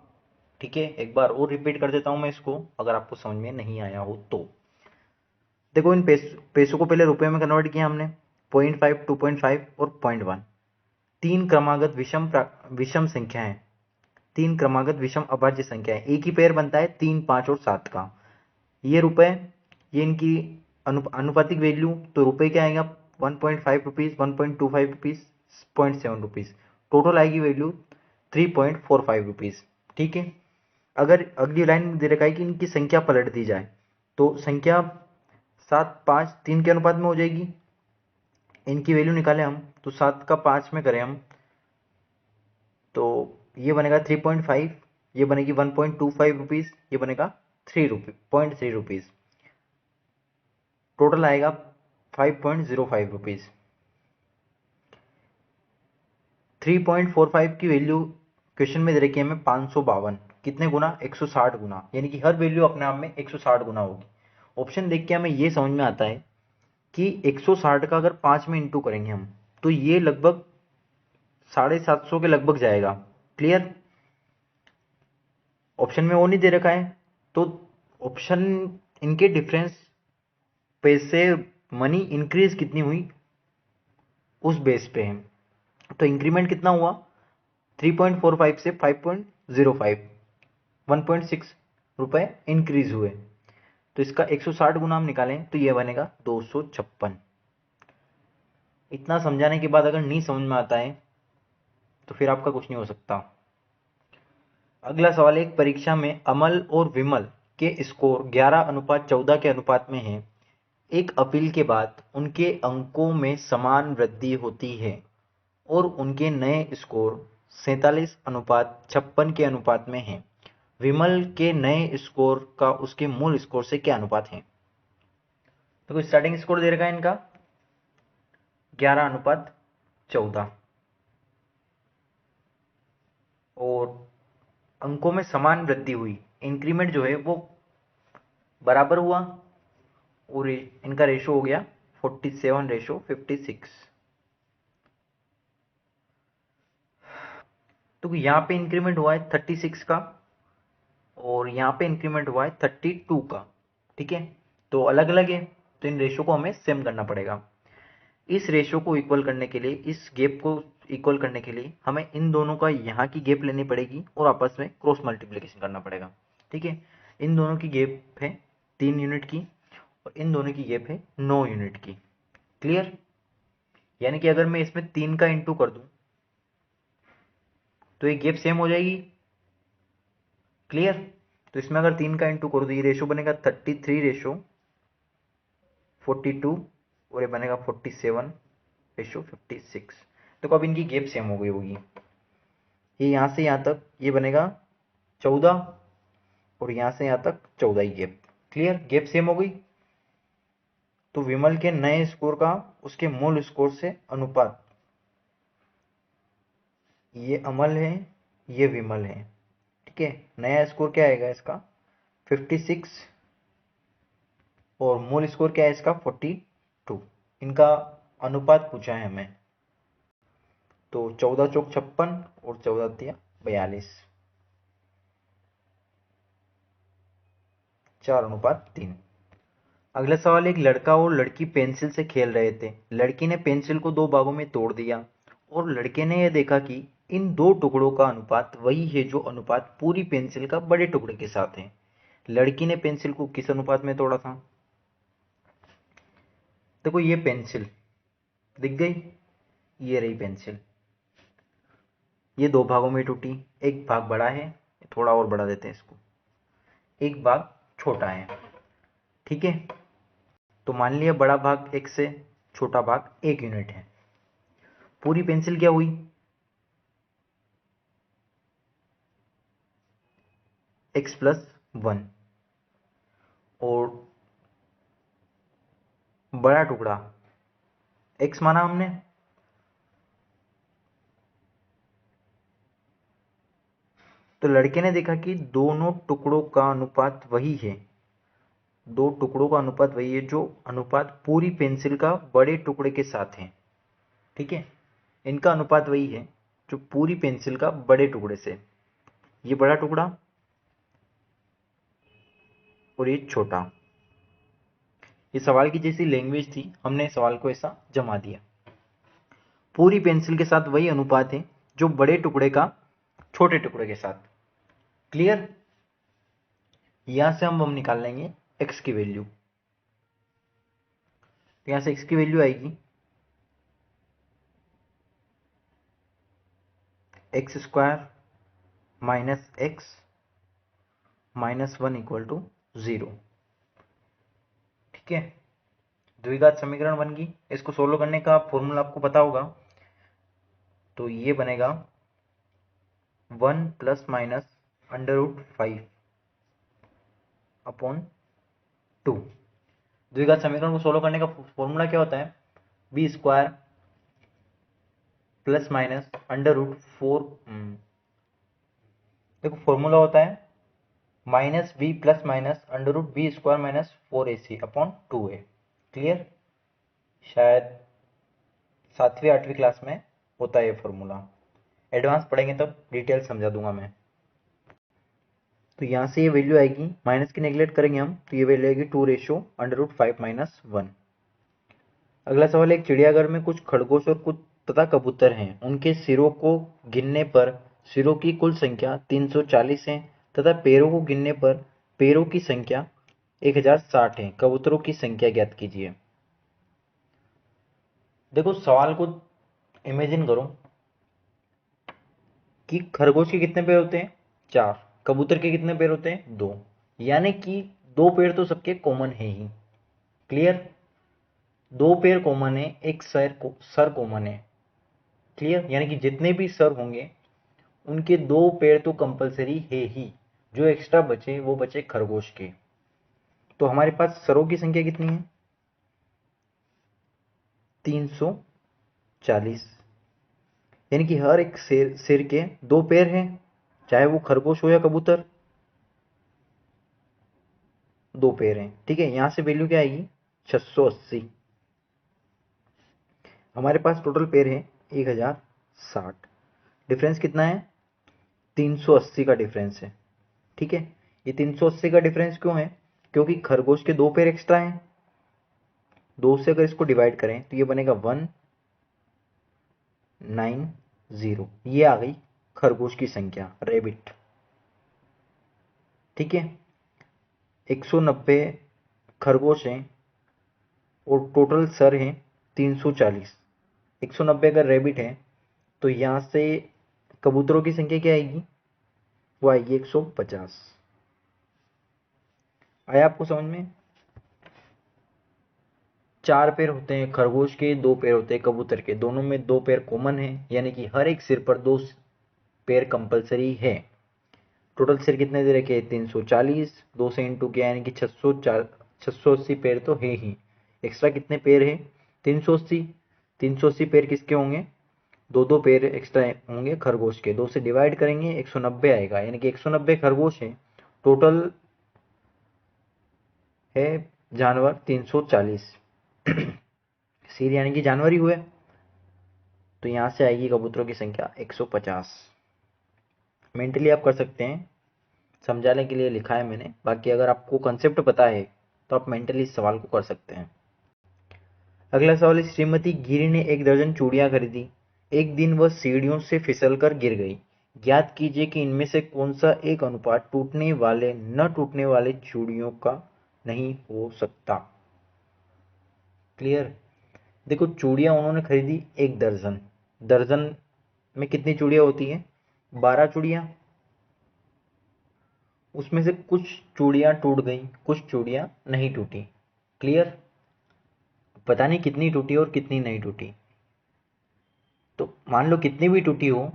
ठीक है। एक बार और रिपीट कर देता हूं मैं इसको, अगर आपको समझ में नहीं आया हो तो। देखो इन पैसों को पहले रुपए में कन्वर्ट किया हमने, 0.5, 2.5 और 0.1। तीन क्रमागत विषम संख्या है, तीन क्रमागत विषम अभाज्य संख्या है। एक ही पेयर बनता है 3, 5 और 7 का। ये रुपए, ये इनकी अनुपातिक वैल्यू, तो रुपए क्या आएगा 1.5 रुपीज, 1.25 रुपीज, 0.7 रुपीज। टोटल आएगी वैल्यू 3.45 रुपीज, ठीक है। अगर अगली लाइन में दे रखा है कि इनकी संख्या पलट दी जाए तो संख्या 7, 5, 3 के अनुपात में हो जाएगी। इनकी वैल्यू निकालें हम तो 7 का 5 में करें हम तो ये बनेगा 3.5, ये बनेगी 1.25 रुपीज, ये बनेगा 3 रुपीज। टोटल आएगा 5.05 रुपीज। 3.45 की वैल्यू क्वेश्चन में दे रखी है हमें 552, कितने गुना 160 गुना, यानी कि हर वैल्यू अपने आप में 160 गुना होगी। ऑप्शन देख के हमें ये समझ में आता है कि 160 का अगर 5 में इंटू करेंगे हम तो ये लगभग 750 के लगभग जाएगा। क्लियर। ऑप्शन में वो नहीं दे रखा है तो ऑप्शन इनके डिफरेंस पैसे मनी इंक्रीज कितनी हुई उस बेस पे है। तो इंक्रीमेंट कितना हुआ 3.45 से 5.05, 1.6 रुपए इंक्रीज हुए। तो इसका 160 गुना हम निकालें तो ये बनेगा 256। इतना समझाने के बाद अगर नहीं समझ में आता है तो फिर आपका कुछ नहीं हो सकता। अगला सवाल, एक परीक्षा में अमल और विमल के स्कोर 11:14 के अनुपात में हैं। एक अपील के बाद उनके अंकों में समान वृद्धि होती है और उनके नए स्कोर 47:56 के अनुपात में हैं। विमल के नए स्कोर का उसके मूल स्कोर से क्या अनुपात है। तो स्टार्टिंग स्कोर दे रखा है इनका 11:14 और अंकों में समान वृद्धि हुई, इंक्रीमेंट जो है वो बराबर हुआ और इनका रेशो हो गया 47:56। तो यहाँ पे इंक्रीमेंट हुआ है 36 का और यहाँ पे इंक्रीमेंट हुआ है 32 का, ठीक है। तो अलग अलग है तो इन रेशो को हमें सेम करना पड़ेगा। इस रेशो को इक्वल करने के लिए, इस गैप को इक्वल करने के लिए हमें इन दोनों का यहाँ की गैप लेनी पड़ेगी और आपस में क्रॉस मल्टीप्लिकेशन करना पड़ेगा, ठीक है। इन दोनों की गैप है 3 यूनिट की और इन दोनों की गैप है 9 यूनिट की। क्लियर। यानी कि अगर मैं इसमें 3 का इंटू कर दूं तो ये गैप सेम हो जाएगी। क्लियर। तो इसमें अगर 3 का इंटू कर दो ये रेशो बनेगा 33:42 और ये बनेगा 47:56। तो अब इनकी गैप सेम हो गई होगी। ये यहाँ से यहाँ तक ये बनेगा 14 और यहाँ से यहाँ तक 14 ही गैप। क्लियर। गैप सेम हो गई। तो विमल के नए स्कोर का उसके मूल स्कोर से अनुपात, ये अमल है ये विमल है, ठीक है। नया स्कोर क्या आएगा इसका 56 और मूल स्कोर क्या है इसका 42। इनका अनुपात पूछा है हमें तो 14 चौक 56 और 14 दिया 42, 4:3। अगला सवाल, एक लड़का और लड़की पेंसिल से खेल रहे थे। लड़की ने पेंसिल को दो भागों में तोड़ दिया और लड़के ने यह देखा कि इन दो टुकड़ों का अनुपात वही है जो अनुपात पूरी पेंसिल का बड़े टुकड़े के साथ है। लड़की ने पेंसिल को किस अनुपात में तोड़ा था? देखो ये पेंसिल दिख गई, ये रही पेंसिल, ये दो भागों में टूटी, एक भाग बड़ा है, थोड़ा और बढ़ा देते हैं इसको, एक भाग छोटा है, ठीक है। तो मान लिया बड़ा भाग एक से छोटा भाग 1 यूनिट है। पूरी पेंसिल क्या हुई? x+1। और बड़ा टुकड़ा x माना हमने, तो लड़के ने देखा कि दोनों टुकड़ों का अनुपात वही है, दो टुकड़ों का अनुपात वही है जो अनुपात पूरी पेंसिल का बड़े टुकड़े के साथ है, ठीक है। इनका अनुपात वही है जो पूरी पेंसिल का बड़े टुकड़े से, ये बड़ा टुकड़ा और ये छोटा। ये सवाल की जैसी लैंग्वेज थी, हमने सवाल को ऐसा जमा दिया। पूरी पेंसिल के साथ वही अनुपात है जो बड़े टुकड़े का छोटे टुकड़े के साथ। क्लियर? यहां से हम निकाल लेंगे x की वैल्यू। तो यहां से x की वैल्यू आएगी x² - x -1 = 0, ठीक है। द्विघात समीकरण बन गई। इसको सोल्व करने का फॉर्मूला आपको पता होगा, तो ये बनेगा 1 ± √5/2। द्विघात समीकरण को सोल्व करने का फॉर्मूला क्या होता है? b² ± √4, देखो फॉर्मूला होता है -b ± √b² - 4ac/2a। क्लियर? शायद 7वीं 8वीं क्लास में होता है ये फॉर्मूला, एडवांस पढ़ेंगे तब डिटेल समझा दूंगा मैं। तो यहाँ से ये वैल्यू आएगी, माइनस की नेगलेक्ट करेंगे हम, तो ये वैल्यू आएगी 2:5 - 1। अगला सवाल, एक चिड़ियाघर में कुछ खरगोश और कुछ तथा कबूतर हैं। उनके सिरों को गिनने पर सिरों की कुल संख्या 340 है तथा पैरों को गिनने पर पैरों की संख्या 1060 है। कबूतरों की संख्या ज्ञात कीजिए। देखो सवाल को इमेजिन करो कि खरगोश के कितने पैर होते हैं? 4। कबूतर के कितने पैर होते हैं? 2। यानी कि 2 पैर तो सबके कॉमन है ही। क्लियर? 2 पैर कॉमन है, एक सर कॉमन है। क्लियर? यानी कि जितने भी सर होंगे उनके 2 पैर तो कंपलसरी है ही, जो एक्स्ट्रा बचे वो बचे खरगोश के। तो हमारे पास सरों की संख्या कितनी है? 340। यानी कि हर एक सिर के 2 पैर हैं, चाहे वो खरगोश हो या कबूतर, 2 पैर हैं, ठीक है। यहां से वैल्यू क्या आएगी? 680। हमारे पास टोटल पैर है 1060। डिफरेंस कितना है? 380 का डिफरेंस है, ठीक है। ये 380 का डिफरेंस क्यों है? क्योंकि खरगोश के 2 पैर एक्स्ट्रा हैं। 2 से अगर इसको डिवाइड करें तो ये बनेगा 190। ये आ गई खरगोश की संख्या, रेबिट, ठीक है। 190 खरगोश हैं और टोटल सर हैं 340। 190 अगर रेबिट है तो यहाँ से कबूतरों की संख्या क्या आएगी? वो आएगी 150। आया आपको समझ में? 4 पैर होते हैं खरगोश के, 2 पैर होते हैं कबूतर के, दोनों में 2 पैर कॉमन है, यानी कि हर एक सिर पर 2 पैर कंपलसरी है। टोटल सिर कितने दे रखे? 340। 2 से इंटू किया यानी कि 680 पैर तो है ही। एक्स्ट्रा कितने पैर है? 380। 380 पैर किसके होंगे? 2 पैर एक्स्ट्रा होंगे खरगोश के। 2 से डिवाइड करेंगे 190 आएगा, यानी कि 190 खरगोश है, टोटल है जानवर 340। सिर यानी कि जानवर ही हुए, तो यहां से आएगी कबूतरों की संख्या 150। मेंटली आप कर सकते हैं, समझाने के लिए लिखा है मैंने। बाकी अगर आपको कंसेप्ट पता है तो आप मेंटली इस सवाल को कर सकते हैं। अगला सवाल है, श्रीमती गिरी ने 1 दर्जन चूड़ियां खरीदी। एक दिन वह सीढ़ियों से फिसलकर गिर गई। ज्ञात कीजिए कि इनमें से कौन सा एक अनुपात टूटने वाले न टूटने वाले चूड़ियों का नहीं हो सकता। क्लियर। देखो, चूड़ियां उन्होंने खरीदी 1 दर्जन। दर्जन में कितनी चूड़ियां होती है? 12 चूड़ियां। उसमें से कुछ चूड़ियां टूट गई, कुछ चूड़ियां नहीं टूटी। क्लियर। पता नहीं कितनी टूटी और कितनी नहीं टूटी। तो मान लो कितनी भी टूटी हो,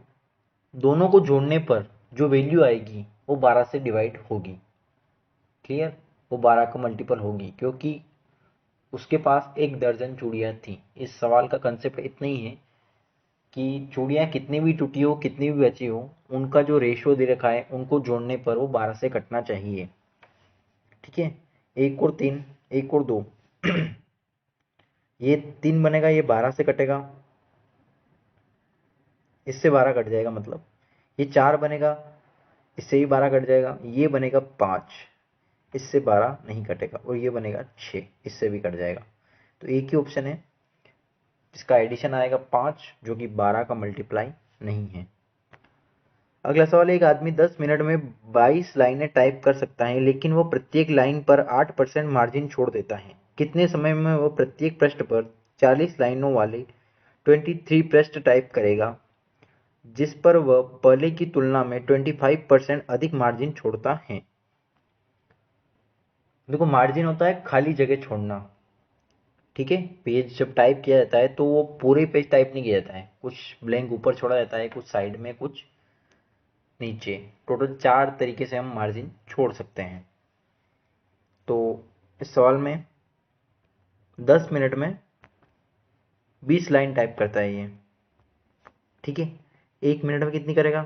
दोनों को जोड़ने पर जो वैल्यू आएगी वो 12 से डिवाइड होगी। क्लियर। वो 12 का मल्टीपल होगी, क्योंकि उसके पास 1 दर्जन चूड़ियां थी। इस सवाल का कंसेप्ट इतना ही है कि चूड़ियां कितनी भी टूटी हो, कितनी भी बची हो, उनका जो रेशियो दे रखा है उनको जोड़ने पर वो 12 से कटना चाहिए। ठीक है। 1 और 3, 1 और 2, ये 3 बनेगा, ये 12 से कटेगा, इससे 12 कट जाएगा। मतलब ये 4 बनेगा, इससे ही 12 कट जाएगा। ये बनेगा 5, इससे 12 नहीं कटेगा। और ये बनेगा 6, इससे भी कट जाएगा। तो एक ही ऑप्शन है जिसका एडिशन आएगा 5, जो कि 12 का मल्टीप्लाई नहीं है। अगला सवाल है, एक आदमी 10 मिनट में 22 लाइनें टाइप कर सकता है, लेकिन वो प्रत्येक लाइन पर 8% मार्जिन छोड़ देता है। कितने समय में वो प्रत्येक पृष्ठ पर 40 लाइनों वाले 23 पृष्ठ टाइप करेगा, जिस पर वह पहले की तुलना में 25% अधिक मार्जिन छोड़ता है? देखो, मार्जिन होता है खाली जगह छोड़ना। ठीक है। पेज जब टाइप किया जाता है तो वो पूरे पेज टाइप नहीं किया जाता है, कुछ ब्लैंक ऊपर छोड़ा जाता है, कुछ साइड में, कुछ नीचे। टोटल 4 तरीके से हम मार्जिन छोड़ सकते हैं। तो इस सवाल में 10 मिनट में 20 लाइन टाइप करता है ये। ठीक है। 1 मिनट में कितनी करेगा?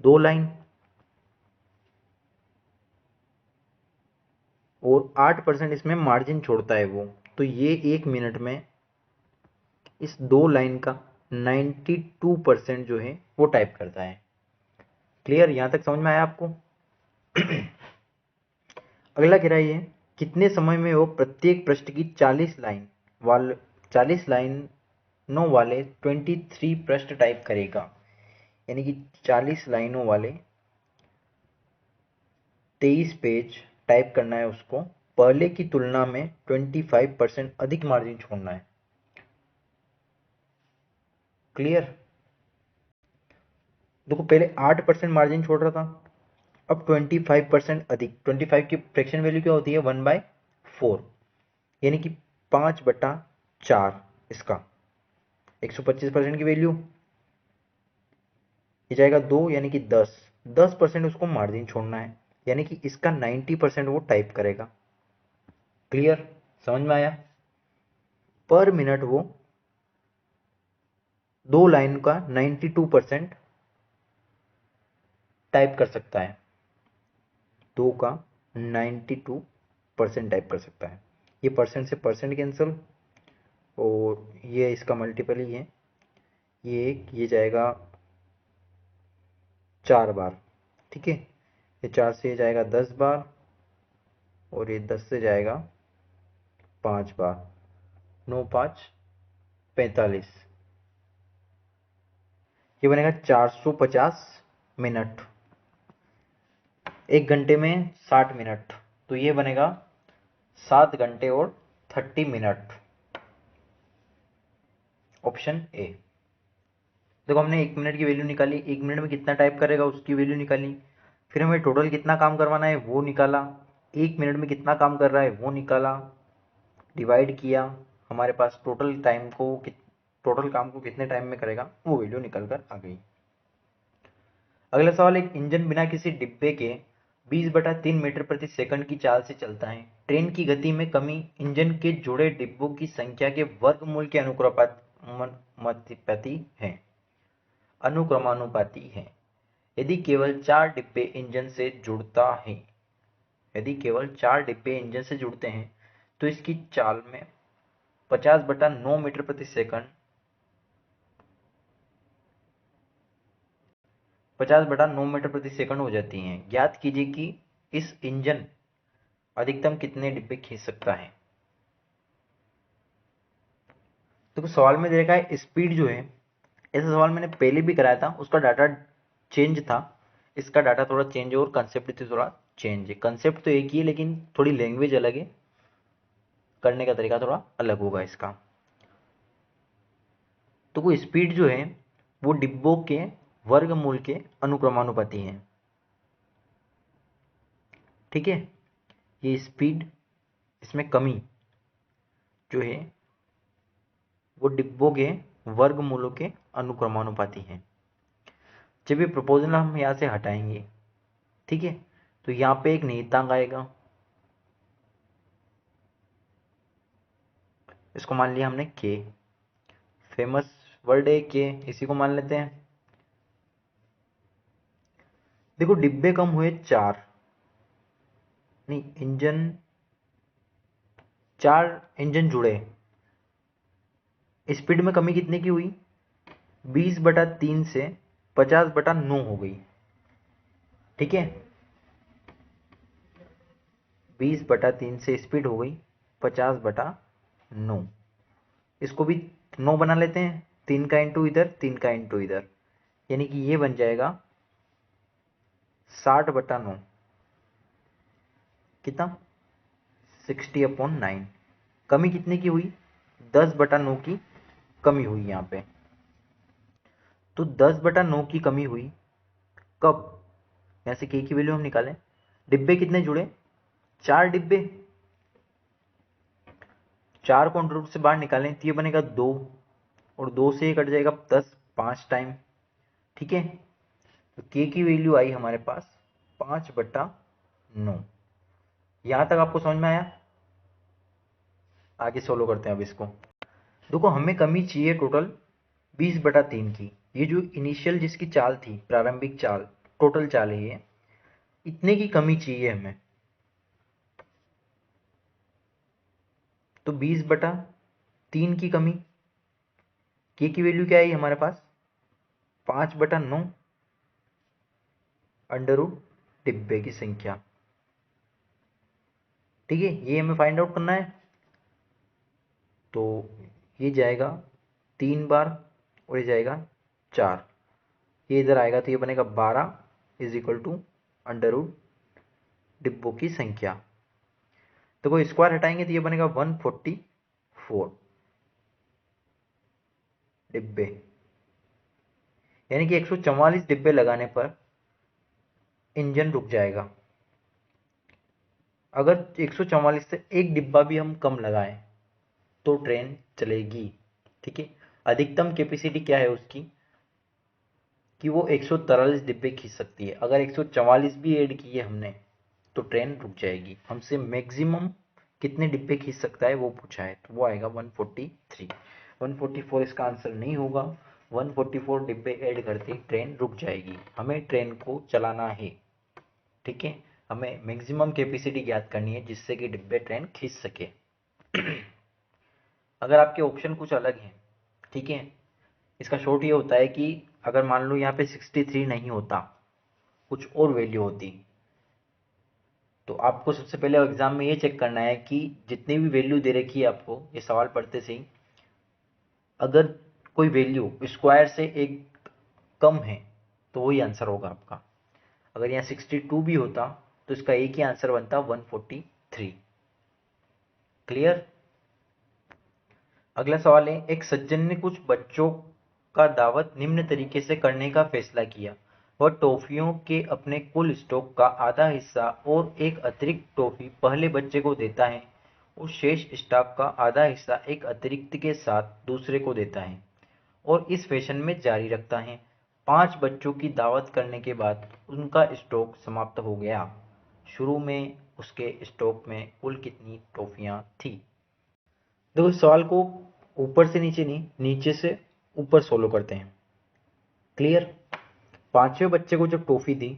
2 लाइन। और 8% इसमें मार्जिन छोड़ता है वो। तो ये 1 मिनट में इस 2 लाइन का 92% जो है वो टाइप करता है। क्लियर। यहां तक समझ में आया आपको? अगला कह रहा है, ये कितने समय में वो प्रत्येक पृष्ठ की 40 लाइनों वाले 23 पृष्ठ टाइप करेगा। यानी कि 40 लाइनों वाले 23 पेज टाइप करना है उसको, पहले की तुलना में 25% अधिक मार्जिन छोड़ना है। क्लियर। देखो, पहले 8% मार्जिन छोड़ रहा था, अब 25% अधिक। 25 की फ्रैक्शन वैल्यू क्या होती है? 1/4, यानी कि 5/4 इसका 125% की वैल्यू। ये जाएगा 2, यानी कि 10% उसको मार्जिन छोड़ना है, यानी कि इसका 90% वो टाइप करेगा। क्लियर। समझ में आया? पर मिनट वो 2 लाइन का 92% टाइप कर सकता है। 2 का 92% टाइप कर सकता है। ये परसेंट से परसेंट कैंसिल, और ये इसका मल्टीपल ही है। ये जाएगा 4 बार। ठीक है। ये 4 से जाएगा 10 बार, और ये 10 से जाएगा 5 बार। 9×5 = 45। ये बनेगा 450 मिनट। 1 घंटे में 60 मिनट, तो ये बनेगा 7 घंटे और 30 मिनट। Option A. देखो, हमने 1 मिनट की वैल्यू निकाली, 1 मिनट में कितना टाइप करेगा उसकी वैल्यू निकाली। फिर हमें टोटल कितना काम करवाना है वो निकाला, 1 मिनट में कितना काम कर रहा है वो निकाला, डिवाइड किया, हमारे पास टोटल काम को कितने टाइम में करेगा वो वैल्यू निकल कर आ गई। अगला सवाल, एक इंजन बिना किसी डिब्बे के 20/3 मीटर प्रति सेकंड की चाल से चलता है। ट्रेन की गति में कमी इंजन के जुड़े डिब्बों की संख्या के वर्गमूल के अनुक्रमानुपाती है। यदि केवल 4 डिब्बे इंजन से जुड़ते हैं तो इसकी चाल में 50/9 मीटर प्रति सेकंड 50/9 मीटर प्रति सेकंड हो जाती हैं। ज्ञात कीजिए कि इस इंजन अधिकतम कितने डिब्बे खींच सकता है। तो सवाल में दे रखा है स्पीड जो है, ऐसा सवाल मैंने पहले भी कराया था, उसका डाटा चेंज था, इसका डाटा थोड़ा चेंज है और कंसेप्ट भी थोड़ा चेंज है। कंसेप्ट तो एक ही है लेकिन थोड़ी लैंग्वेज अलग है, करने का तरीका थोड़ा अलग होगा इसका। तो वो स्पीड जो है वो डिब्बों के वर्गमूल के अनुक्रमानुपाती है। ठीक है, ये स्पीड, इसमें कमी जो है वो डिब्बों के वर्गमूलों के अनुक्रमानुपाती है। जब ये प्रोपोजल हम यहाँ से हटाएंगे, ठीक है, तो यहाँ पे एक नियतांक आएगा, इसको मान लिया हमने के, फेमस वर्ड है के, इसी को मान लेते हैं। देखो डिब्बे कम हुए 4, नहीं इंजन, 4 इंजन जुड़े, स्पीड में कमी कितने की हुई, 20/3 से 50/9 हो गई। ठीक है, 20/3 से स्पीड हो गई 50/9। इसको भी 9 बना लेते हैं, 3 का इंटू इधर, 3 का इंटू इधर, यानी कि ये बन जाएगा 60/9। कितना, 60/9। कमी कितने की हुई, 10/9 की कमी हुई यहाँ पे। तो 10/9 की कमी हुई कब, यहाँ से के की वैल्यू हम निकालें, डिब्बे कितने जुड़े, 4 डिब्बे, 4 को अंडर रूट से बाहर निकालें तो ये बनेगा 2, और 2 से ये कट जाएगा 10, 5 टाइम। ठीक है, तो के की वैल्यू आई हमारे पास 5/9। यहां तक आपको समझ में आया। आगे सोल्व करते हैं अब इसको। देखो हमें कमी चाहिए टोटल 20/3 की। ये जो इनिशियल जिसकी चाल थी, प्रारंभिक चाल, टोटल चाल है ये, इतने की कमी चाहिए हमें। तो 20/3 की कमी, के की वैल्यू क्या आई हमारे पास, 5/9 अंडर रूट डिब्बे की संख्या। ठीक है, ये हमें फाइंड आउट करना है। तो ये जाएगा 3 बार और ये जाएगा 4, ये इधर आएगा तो ये बनेगा 12 is equal to under root डिब्बों की संख्या। तो कोई स्क्वायर हटाएंगे तो ये बनेगा 144 डिब्बे, यानी कि 144 डिब्बे लगाने पर इंजन रुक जाएगा। अगर 144 से एक डिब्बा भी हम कम लगाएं तो ट्रेन चलेगी। ठीक है, अधिकतम कैपेसिटी क्या है उसकी, कि वो 143 डिब्बे खींच सकती है। अगर 144 भी ऐड किए हमने तो ट्रेन रुक जाएगी। हमसे मैक्सिमम कितने डिब्बे खींच सकता है वो पूछा है, तो वो आएगा 143। 144 इसका आंसर नहीं होगा, 144 डिब्बे ऐड करते ट्रेन रुक जाएगी। हमें ट्रेन को चलाना है। ठीक है, हमें मैक्सिमम कैपेसिटी ज्ञात करनी है जिससे कि डिब्बे ट्रेन खींच सके। अगर आपके ऑप्शन कुछ अलग हैं, ठीक है, इसका शॉर्ट ये होता है कि अगर मान लो यहाँ पे 63 नहीं होता, कुछ और वैल्यू होती, तो आपको सबसे पहले एग्जाम में ये चेक करना है कि जितनी भी वैल्यू दे रखी है आपको ये सवाल पढ़ते से ही, अगर कोई वैल्यू स्क्वायर से एक कम है तो वही आंसर होगा आपका। अगर यहाँ 62 भी होता तो इसका एक ही आंसर बनता 143। क्लियर। अगला सवाल है, एक सज्जन ने कुछ बच्चों का दावत निम्न तरीके से करने का फैसला किया। वह टॉफियों के अपने कुल स्टॉक का आधा हिस्सा और एक अतिरिक्त टॉफी पहले बच्चे को देता है और शेष स्टॉक का आधा हिस्सा एक अतिरिक्त के साथ दूसरे को देता है और इस फैशन में जारी रखता है। 5 बच्चों की दावत करने के बाद उनका स्टॉक समाप्त हो गया। शुरू में उसके स्टॉक में कुल कितनी टॉफियां थी। देखो इस सवाल को ऊपर से नीचे नहीं, नीचे से ऊपर सोल्व करते हैं। क्लियर। पांचवें बच्चे को जब टॉफी दी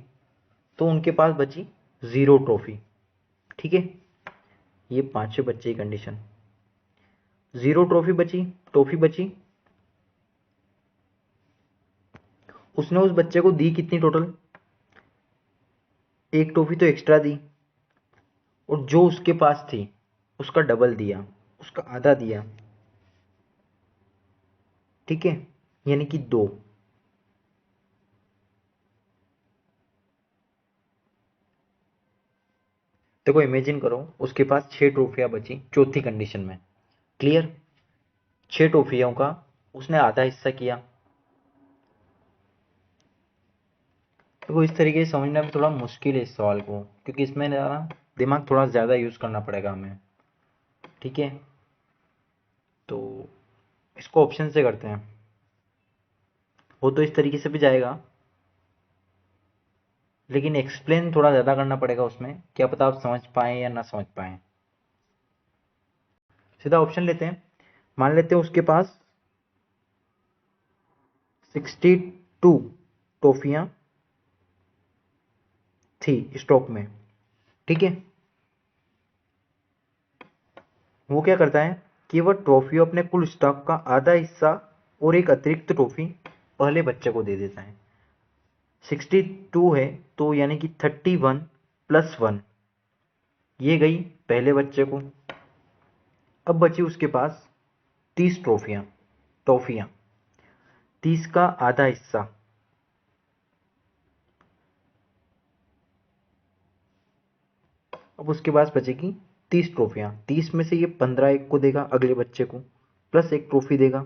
तो उनके पास बची 0 टॉफी। ठीक है, ये पांचवें बच्चे की कंडीशन, 0 टॉफी बची, उसने उस बच्चे को दी कितनी टोटल, एक टॉफी तो एक्स्ट्रा दी, और जो उसके पास थी उसका डबल दिया, उसका आधा दिया, ठीक है, यानी कि 2। देखो इमेजिन करो उसके पास 6 ट्रॉफियां बची चौथी कंडीशन में। क्लियर, 6 ट्रॉफियों का उसने आधा हिस्सा किया। देखो इस तरीके से समझना भी थोड़ा मुश्किल है इस सवाल को, क्योंकि इसमें ना दिमाग थोड़ा ज़्यादा यूज़ करना पड़ेगा हमें, ठीक है। तो इसको ऑप्शन से करते हैं, वो तो इस तरीके से भी जाएगा, लेकिन एक्सप्लेन थोड़ा ज़्यादा करना पड़ेगा उसमें, क्या पता आप समझ पाएँ या ना समझ पाएँ। सीधा ऑप्शन लेते हैं, मान लेते हैं उसके पास 62 टॉफियां थी स्टॉक में, ठीक है। वो क्या करता है कि वह ट्रॉफियों अपने कुल स्टॉक का आधा हिस्सा और एक अतिरिक्त ट्रॉफी पहले बच्चे को दे देता है। 62 है तो यानी कि 31 प्लस 1 ये गई पहले बच्चे को। अब बची उसके पास 30 टॉफियां 30 का आधा हिस्सा, अब उसके पास बचेगी 30 ट्रॉफियां। 30 में से ये 15 एक को देगा अगले बच्चे को, प्लस एक ट्रॉफी देगा,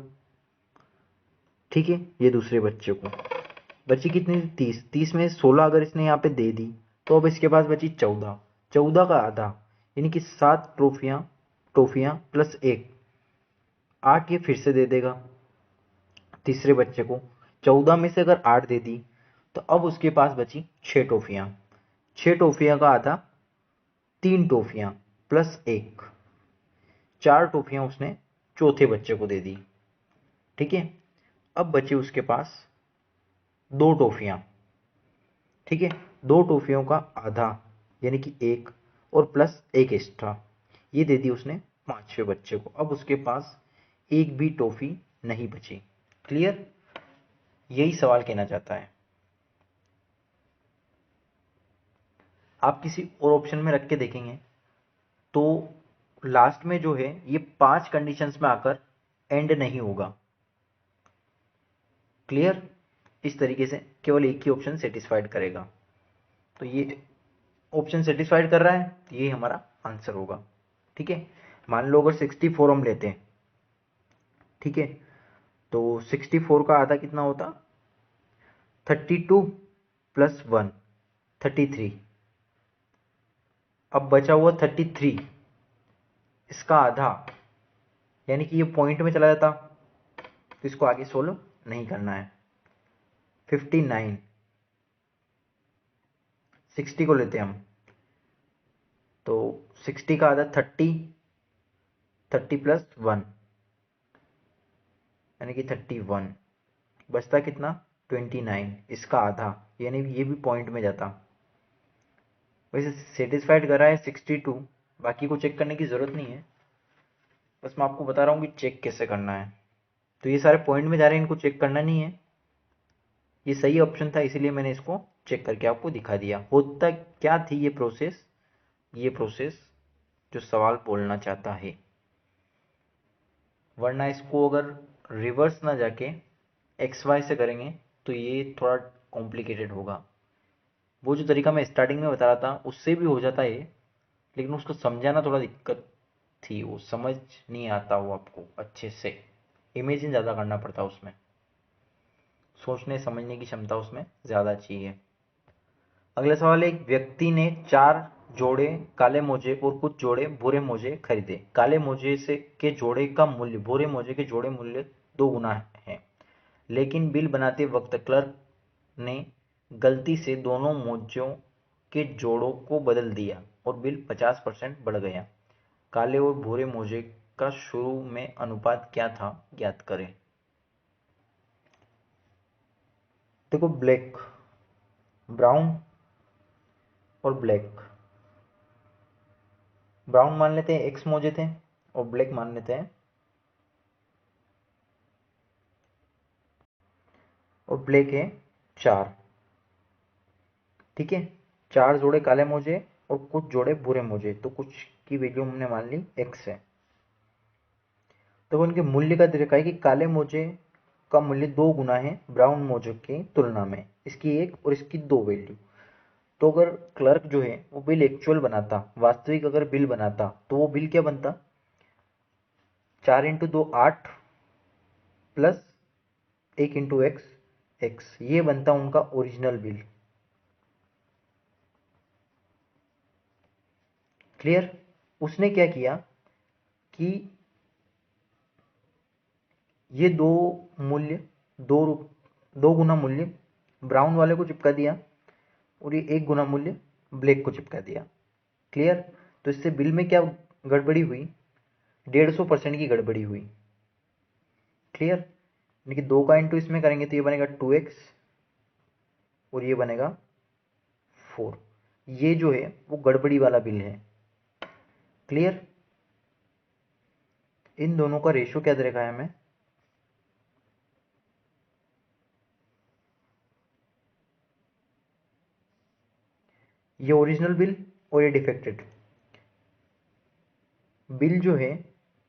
ठीक है, ये दूसरे बच्चे को। बची कितनी, 30, 30 में 16 अगर इसने यहाँ पे दे दी तो अब इसके पास बची 14, 14 का आधा यानी कि 7 ट्रॉफियां प्लस एक, 8 ये फिर से दे देगा तीसरे बच्चे को। 14 में से अगर 8 दे दी तो अब उसके पास बची 6 टॉफियां, 6 टॉफियां का आधा 3 टॉफियां प्लस एक, 4 टॉफियां उसने चौथे बच्चे को दे दी, ठीक है। अब बची उसके पास 2 टॉफियां, ठीक है, 2 टॉफियों का आधा यानी कि एक और प्लस एक एक्स्ट्रा, ये दे दी उसने पांचवें बच्चे को। अब उसके पास एक भी टॉफी नहीं बची। क्लियर, यही सवाल कहना चाहता है। आप किसी और ऑप्शन में रख के देखेंगे तो लास्ट में जो है ये 5 कंडीशंस में आकर एंड नहीं होगा। क्लियर, इस तरीके से केवल एक ही ऑप्शन सेटिस्फाइड करेगा। तो ये ऑप्शन सेटिस्फाइड कर रहा है तो ये हमारा आंसर होगा, ठीक है। मान लो अगर 64 हम लेते हैं, ठीक है, तो 64 का आधा कितना होता, 32 प्लस 1 33, अब बचा हुआ 33, इसका आधा यानी कि ये पॉइंट में चला जाता, तो इसको आगे सोल्व नहीं करना है। 59, 60 को लेते हैं हम, तो 60 का आधा 30, 30 प्लस 1 यानी कि 31, बचता कितना 29, इसका आधा यानी ये भी पॉइंट में जाता। वैसे सेटिस्फाइड कर रहा है 62, बाकी को चेक करने की ज़रूरत नहीं है, बस मैं आपको बता रहा हूँ कि चेक कैसे करना है। तो ये सारे पॉइंट में जा रहे हैं, इनको चेक करना नहीं है, ये सही ऑप्शन था इसीलिए मैंने इसको चेक करके आपको दिखा दिया। होता क्या थी ये प्रोसेस, ये प्रोसेस जो सवाल बोलना चाहता है, वरना इसको अगर रिवर्स ना जाके एक्स वाई से करेंगे तो ये थोड़ा कॉम्प्लिकेटेड होगा। वो जो तरीका मैं स्टार्टिंग में बता रहा था उससे भी हो जाता है, लेकिन उसको समझाना थोड़ा दिक्कत थी, वो समझ नहीं आता वो आपको अच्छे से, इमेजिन ज़्यादा करना पड़ता उसमें, सोचने समझने की क्षमता उसमें ज़्यादा चाहिए। अगला सवाल है, एक व्यक्ति ने 4 जोड़े काले मोजे और कुछ जोड़े भूरे मोजे खरीदे। काले मोजे से के जोड़े का मूल्य भूरे मोजे के जोड़े मूल्य 2 गुना है, लेकिन बिल बनाते वक्त क्लर्क ने गलती से दोनों मोजों के जोड़ों को बदल दिया और बिल 50% बढ़ गया। काले और भूरे मोजे का शुरू में अनुपात क्या था, ज्ञात करें। देखो ब्लैक, ब्राउन और ब्लैक, ब्राउन मान लेते हैं एक्स मोजे थे और ब्लैक मान लेते हैं, और ब्लैक है 4। ठीक है, 4 जोड़े काले मोजे और कुछ जोड़े भूरे मोजे, तो कुछ की वैल्यू हमने मान ली x है। तो उनके मूल्य का देखा है कि काले मोजे का मूल्य 2 गुना है ब्राउन मोजे की तुलना में, इसकी 1 और इसकी 2 वैल्यू। तो अगर क्लर्क जो है वो बिल एक्चुअल बनाता, वास्तविक अगर बिल बनाता, तो वो बिल क्या बनता, 4 into 2 8 plus 1 into x x, ये बनता उनका ओरिजिनल बिल। क्लियर। उसने क्या किया कि ये दो मूल्य, दो गुना मूल्य ब्राउन वाले को चिपका दिया और ये 1 गुना मूल्य ब्लैक को चिपका दिया। क्लियर। तो इससे बिल में क्या गड़बड़ी हुई, 150% की गड़बड़ी हुई। क्लियर। यानी कि 2 का इंटू इसमें करेंगे तो ये बनेगा 2x और ये बनेगा 4। ये जो है वो गड़बड़ी वाला बिल है। क्लियर। इन दोनों का रेशियो क्या दे रखा है हमें, ये ओरिजिनल बिल और ये डिफेक्टेड बिल जो है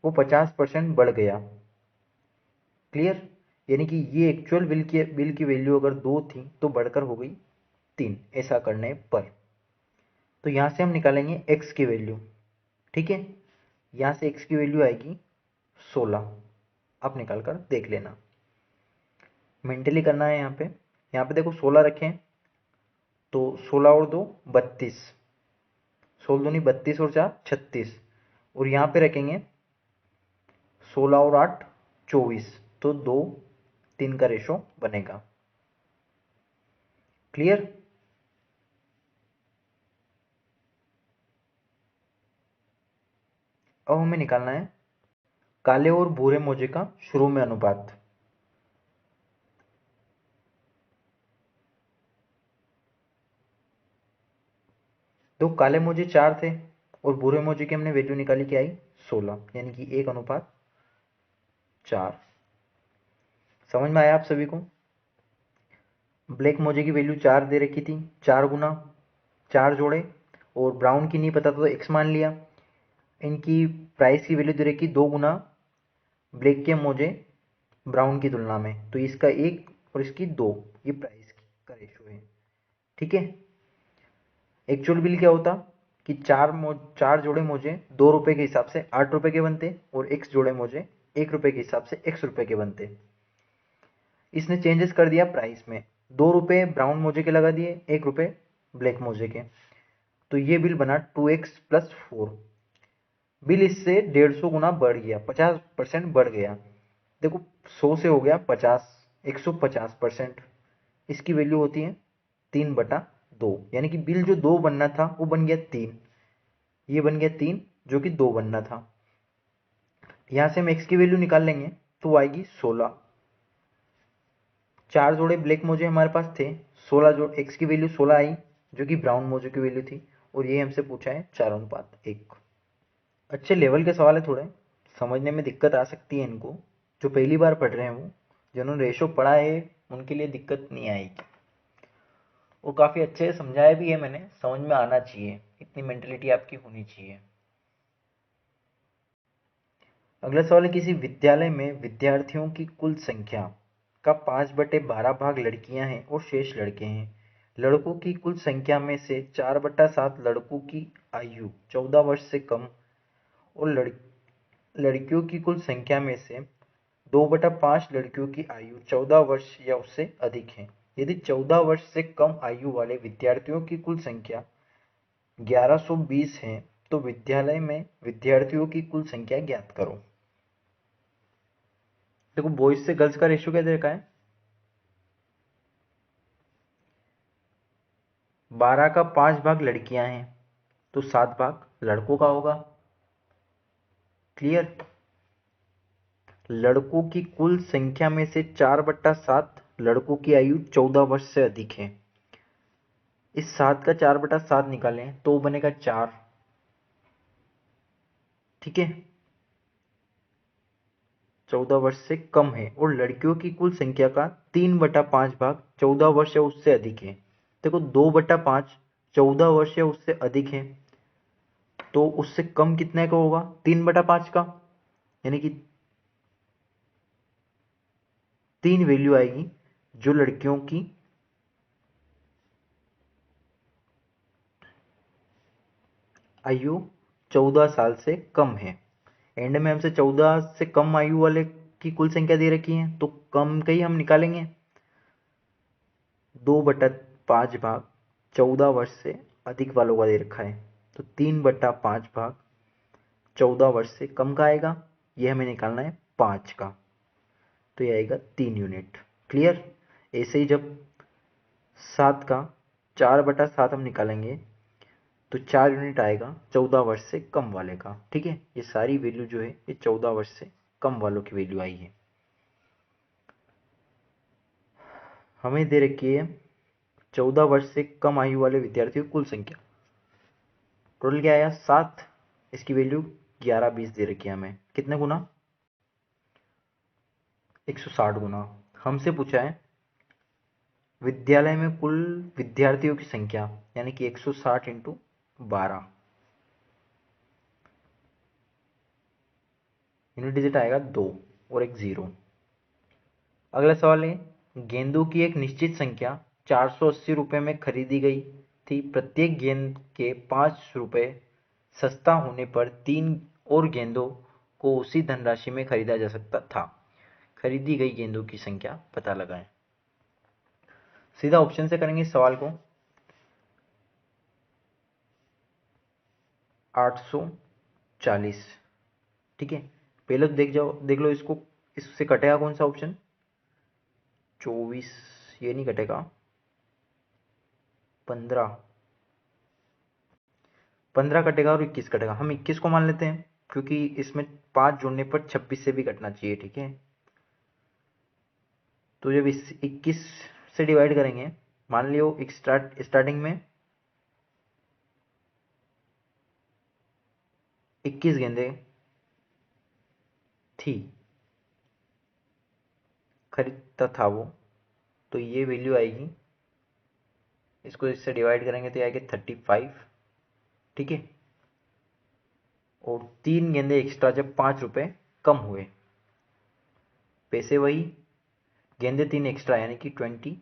वो 50% बढ़ गया। क्लियर। यानी कि ये एक्चुअल बिल की वैल्यू अगर 2 थी तो बढ़कर हो गई 3, ऐसा करने पर। तो यहां से हम निकालेंगे x की वैल्यू। ठीक है, यहां से x की वैल्यू आएगी 16। आप निकाल कर देख लेना, मेंटली करना है। यहाँ पे देखो 16 रखें तो 16 और 2 32, 16 दूनी 32 और 4 36, और यहाँ पे रखेंगे 16 और 8 24, तो 2 3 का रेशो बनेगा। क्लियर। अब हमें निकालना है काले और भूरे मोजे का शुरू में अनुपात। तो काले मोजे 4 थे और भूरे मोजे की हमने वैल्यू निकाली, क्या आई 16, यानी कि 1:4। समझ में आया आप सभी को। ब्लैक मोजे की वैल्यू 4 दे रखी थी, 4 गुना 4 जोड़े, और ब्राउन की नहीं पता था तो x मान लिया। इनकी प्राइस की वैल्यू दे रखी 2 गुना ब्लैक के मोजे ब्राउन की तुलना में, तो इसका 1 और इसकी 2, ये प्राइस का रेशो है। ठीक है। एक्चुअल बिल क्या होता कि 4 जोड़े मोजे 2 रुपए के हिसाब से 8 रुपए के बनते, और x जोड़े मोजे 1 रुपए के हिसाब से x रुपए के बनते। इसने चेंजेस कर दिया प्राइस में, 2 रुपए ब्राउन मोजे के लगा दिए, 1 रुपए ब्लैक मोजे के, तो ये बिल बना 2x प्लस 4। बिल इससे 150 गुना बढ़ गया, 50% बढ़ गया। देखो 100 से हो गया 50, 150%। इसकी वैल्यू होती है 3/2, यानी कि बिल जो 2 बनना था वो बन गया 3, ये बन गया 3 जो कि 2 बनना था। यहां से हम x की वैल्यू निकाल लेंगे तो वो आएगी 16। 4 जोड़े ब्लैक मोजे हमारे पास थे, 16 जो x की वैल्यू 16 आई जो कि ब्राउन मोजे की वैल्यू थी, और ये हमसे पूछा है 4:1। अच्छे लेवल के सवाल है, थोड़े समझने में दिक्कत आ सकती है इनको, जो पहली बार पढ़ रहे हैं वो, जिन्होंने रेशो पढ़ा है उनके लिए दिक्कत नहीं आएगी, और काफ़ी अच्छे से समझाया भी है मैंने, समझ में आना चाहिए, इतनी मेंटलिटी आपकी होनी चाहिए। अगला सवाल है, किसी विद्यालय में विद्यार्थियों की कुल संख्या का 5/12 भाग लड़कियां हैं और शेष लड़के हैं। लड़कों की कुल संख्या में से 4/7 लड़कों की आयु 14 वर्ष से कम और लड़कियों की कुल संख्या में से 2/5 लड़कियों की आयु 14 वर्ष या उससे अधिक है। यदि 14 वर्ष से कम आयु वाले विद्यार्थियों की कुल संख्या 1120 है तो विद्यालय में विद्यार्थियों की कुल संख्या ज्ञात करो। देखो बॉयज से गर्ल्स का रेशियो क्या दे रखा है, 12 का 5 भाग लड़कियां हैं तो 7 भाग लड़कों का होगा। क्लियर। लड़कों की कुल संख्या में से 4/7 लड़कों की आयु 14 वर्ष से अधिक है। इस 7 का 4/7 निकालें तो बनेगा 4। ठीक है। 14 वर्ष से कम है और लड़कियों की कुल संख्या का 3/5 भाग 14 वर्ष या उससे अधिक है। देखो 2/5 14 वर्ष या उससे अधिक है, तो उससे कम कितने का होगा? 3/5 का, यानी कि 3 वैल्यू आएगी जो लड़कियों की आयु 14 साल से कम है। एंड में हमसे 14 से कम आयु वाले की कुल संख्या दे रखी है, तो कम का ही हम निकालेंगे। 2/5 भाग 14 वर्ष से अधिक वालों का दे रखा है, तो 3/5 भाग 14 वर्ष से कम का आएगा, यह हमें निकालना है 5 का, तो यह आएगा 3 यूनिट। क्लियर? ऐसे ही जब 7 का 4/7 हम निकालेंगे तो 4 यूनिट आएगा 14 वर्ष से कम वाले का। ठीक है, ये सारी वैल्यू जो है ये 14 वर्ष से कम वालों की वैल्यू आई है। हमें दे रखी है 14 वर्ष से कम आयु वाले विद्यार्थियों की कुल संख्या। टोटल क्या आया? 7। इसकी वैल्यू 11 20 दे रखी है हमें। कितने गुना? 160 गुना। हमसे पूछा है विद्यालय में कुल विद्यार्थियों की संख्या, यानी कि 160 इंटू 12। यूनिट डिजिट आएगा 2 और एक 0। अगला सवाल है, गेंदों की एक निश्चित संख्या 480 रुपये में खरीदी गई थी। प्रत्येक गेंद के 5 रुपये सस्ता होने पर 3 और गेंदों को उसी धनराशि में खरीदा जा सकता था। खरीदी गई गेंदों की संख्या पता लगाएं। सीधा ऑप्शन से करेंगे इस सवाल को। 840। ठीक है, पहले तो देख लो इसको, इससे कटेगा कौन सा ऑप्शन? 24, ये नहीं कटेगा। 15 कटेगा और 21 कटेगा। हम 21 को मान लेते हैं, क्योंकि इसमें 5 जोड़ने पर 26 से भी कटना चाहिए। ठीक है, तो जब इस 21 से डिवाइड करेंगे, मान लियो स्टार्टिंग में 21 गेंदें थी, खरीदता था वो, तो ये वैल्यू आएगी, इसको इससे डिवाइड करेंगे तो आएगी 35। ठीक है, और 3 गेंदे एक्स्ट्रा जब 5 रुपये कम हुए, पैसे वही, गेंदे 3 एक्स्ट्रा यानी कि 24।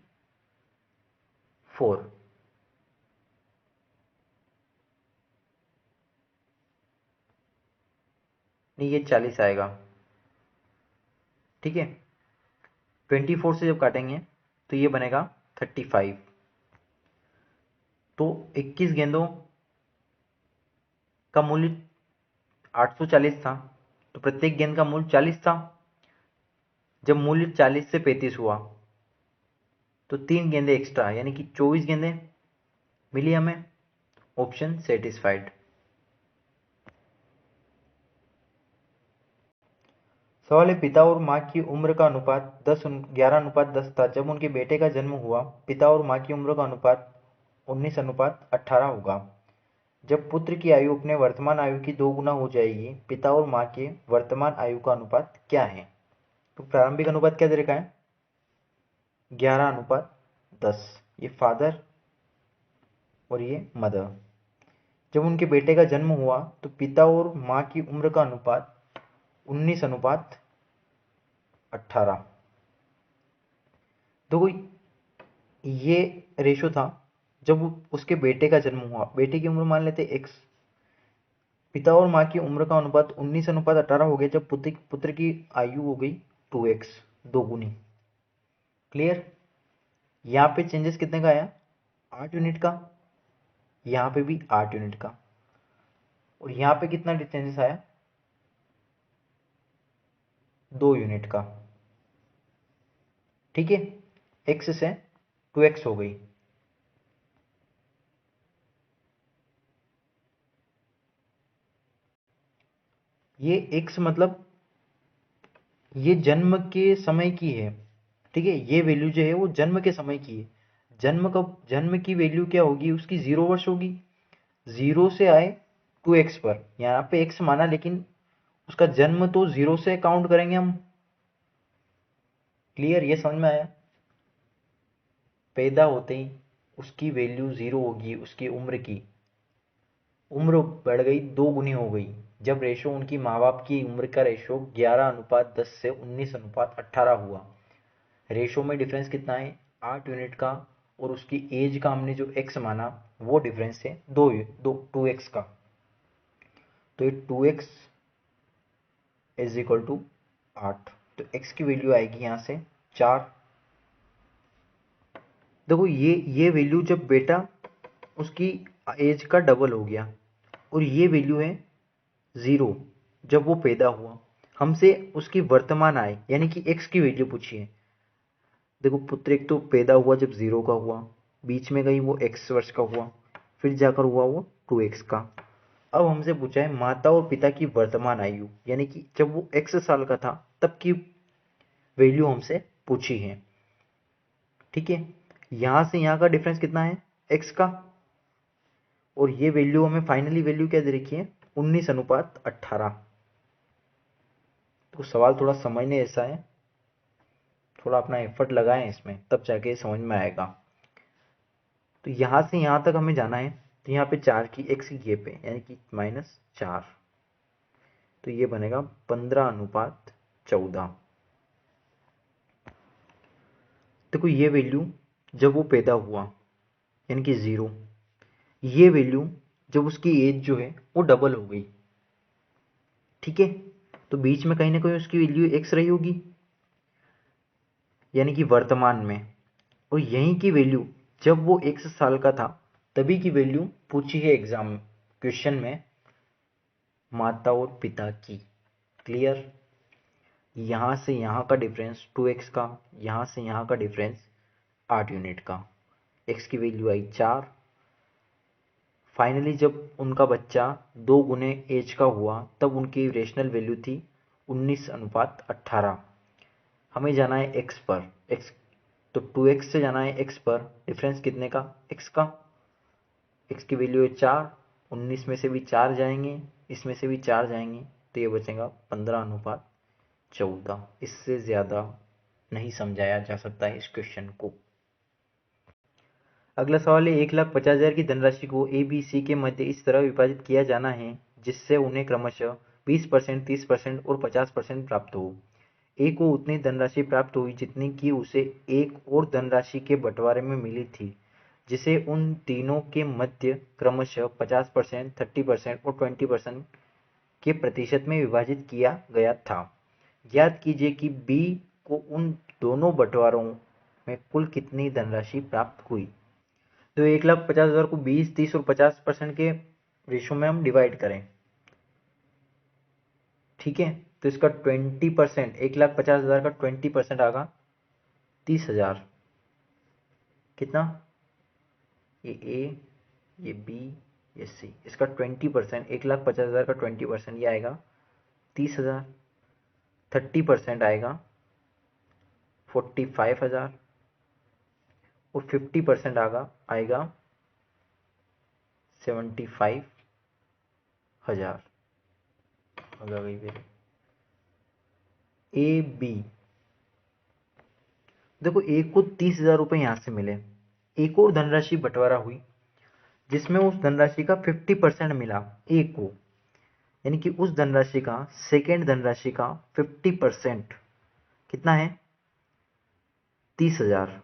नहीं, ये 40 आएगा। ठीक है, 24 से जब काटेंगे तो ये बनेगा 35। तो 21 गेंदों का मूल्य 840 था, तो प्रत्येक गेंद का मूल्य 40 था। जब मूल्य 40 से 35 हुआ तो 3 गेंदे एक्स्ट्रा यानी कि 24 गेंदें मिली हमें। Option satisfied. सवाल है, पिता और माँ की उम्र का अनुपात 11:10 था। जब उनके बेटे का जन्म हुआ, पिता और माँ की उम्र का अनुपात 19:18 होगा। जब पुत्र की आयु अपने वर्तमान आयु की 2 गुना हो जाएगी, पिता और माँ के वर्तमान आयु का अनुपात क्या है? तो प्रारंभिक अनुपात क्या दे रखा है? 11:10। ये फादर और ये मदर। जब उनके बेटे का जन्म हुआ तो पिता और माँ की उम्र का अनुपात 19:18। देखो ये रेशो था जब उसके बेटे का जन्म हुआ। बेटे की उम्र मान लेते x। पिता और माँ की उम्र का अनुपात 19:18 हो गया जब पुत्र की आयु हो गई 2x, 2 गुनी। क्लियर? यहाँ पे चेंजेस कितने का आया? 8 यूनिट का। यहाँ पे भी 8 यूनिट का। और यहाँ पे कितना चेंजेस आया? 2 यूनिट का। ठीक है, x से 2x हो गई। ये x मतलब ये जन्म के समय की है। ठीक है, ये वैल्यू जो है वो जन्म के समय की है। जन्म की वैल्यू क्या होगी? उसकी 0 वर्ष होगी। 0 से आए 2x पर, यहाँ पे x माना, लेकिन उसका जन्म तो 0 से काउंट करेंगे हम। क्लियर, ये समझ में आया। पैदा होते ही उसकी वैल्यू 0 होगी, उसकी उम्र की उम्र बढ़ गई, 2 गुनी हो गई। जब रेशो उनकी माँ बाप की उम्र का रेशो 11:10 से 19:18 हुआ। रेशो में डिफरेंस कितना है, 8 यूनिट का, और उसकी एज का हमने जो x माना वो डिफरेंस है 2x का। तो ये 2x इज इक्वल टू 8। तो x की वैल्यू आएगी यहाँ से 4। देखो ये वैल्यू जब बेटा उसकी एज का डबल हो गया, और ये वैल्यू है 0 जब वो पैदा हुआ। हमसे उसकी वर्तमान आय यानी कि x की वैल्यू पूछी है। देखो पुत्र एक तो पैदा हुआ जब 0 का हुआ, बीच में गई वो x वर्ष का हुआ, फिर जाकर हुआ वो 2x का। अब हमसे पूछा है माता और पिता की वर्तमान आयु, यानी कि जब वो x साल का था तब की वैल्यू हमसे पूछी है। ठीक है, यहां से यहां का डिफरेंस कितना है, x का, और ये वैल्यू हमें फाइनली वैल्यू क्या दे रखी है, 19:18। तो सवाल थोड़ा समझने जैसा है, थोड़ा अपना एफर्ट लगाएं इसमें, तब जाके समझ में आएगा। तो यहां से यहां तक हमें जाना है, तो यहाँ पे 4 की x की ये पे यानी कि -4, तो ये बनेगा 15:14। देखो ये वैल्यू जब वो पैदा हुआ यानी कि 0, ये वैल्यू जब उसकी एज जो है वो डबल हो गई। ठीक है, तो बीच में कहीं ना कहीं उसकी वैल्यू x रही होगी यानी कि वर्तमान में, और यहीं की वैल्यू जब वो x साल का था तभी की वैल्यू पूछी है एग्जाम क्वेश्चन में, माता और पिता की। क्लियर, यहाँ से यहाँ का डिफरेंस 2x का, यहाँ से यहाँ का डिफरेंस 8 यूनिट का। x की वैल्यू आई 4। फाइनली जब उनका बच्चा 2 गुने एज का हुआ तब उनकी रेशनल वैल्यू थी 19:18। हमें जाना है x पर, x तो 2x से जाना है x पर, डिफरेंस कितने का, x का। x की वैल्यू है 4, 19 में से भी 4 जाएंगे, इसमें से भी 4 जाएंगे, तो ये बचेगा 15:14। इससे ज़्यादा नहीं समझाया जा सकता है इस क्वेश्चन को। अगला सवाल है 1,50,000 की धनराशि को ए बी सी के मध्य इस तरह विभाजित किया जाना है जिससे उन्हें क्रमशः 20%, 30% और 50% प्राप्त हो। ए को उतनी धनराशि प्राप्त हुई जितनी कि उसे एक और धनराशि के बंटवारे में मिली थी, जिसे उन तीनों के मध्य क्रमशः 50%, 30% और 20% के प्रतिशत में विभाजित किया गया था। ज्ञात कीजिए कि बी को उन दोनों बंटवारों में कुल कितनी धनराशि प्राप्त हुई। तो 1,50,000 को 20, 30 और 50% के रेशो में हम डिवाइड करें। ठीक है, तो इसका 20%, 1,50,000 का 20% आगा 30,000। कितना, ये ए, ये बी, ये सी, इसका 20%, 1,50,000 का 20% ये आएगा 30,000। 30% आएगा 45,000, और 50% आएगा 75,000। आ गई फिर ए बी। देखो एक को 30,000 रुपये यहाँ से मिले, एक और धनराशि बंटवारा हुई जिसमें उस धनराशि का 50% मिला ए को, यानी कि उस धनराशि का, सेकेंड धनराशि का 50% कितना है, 30,000।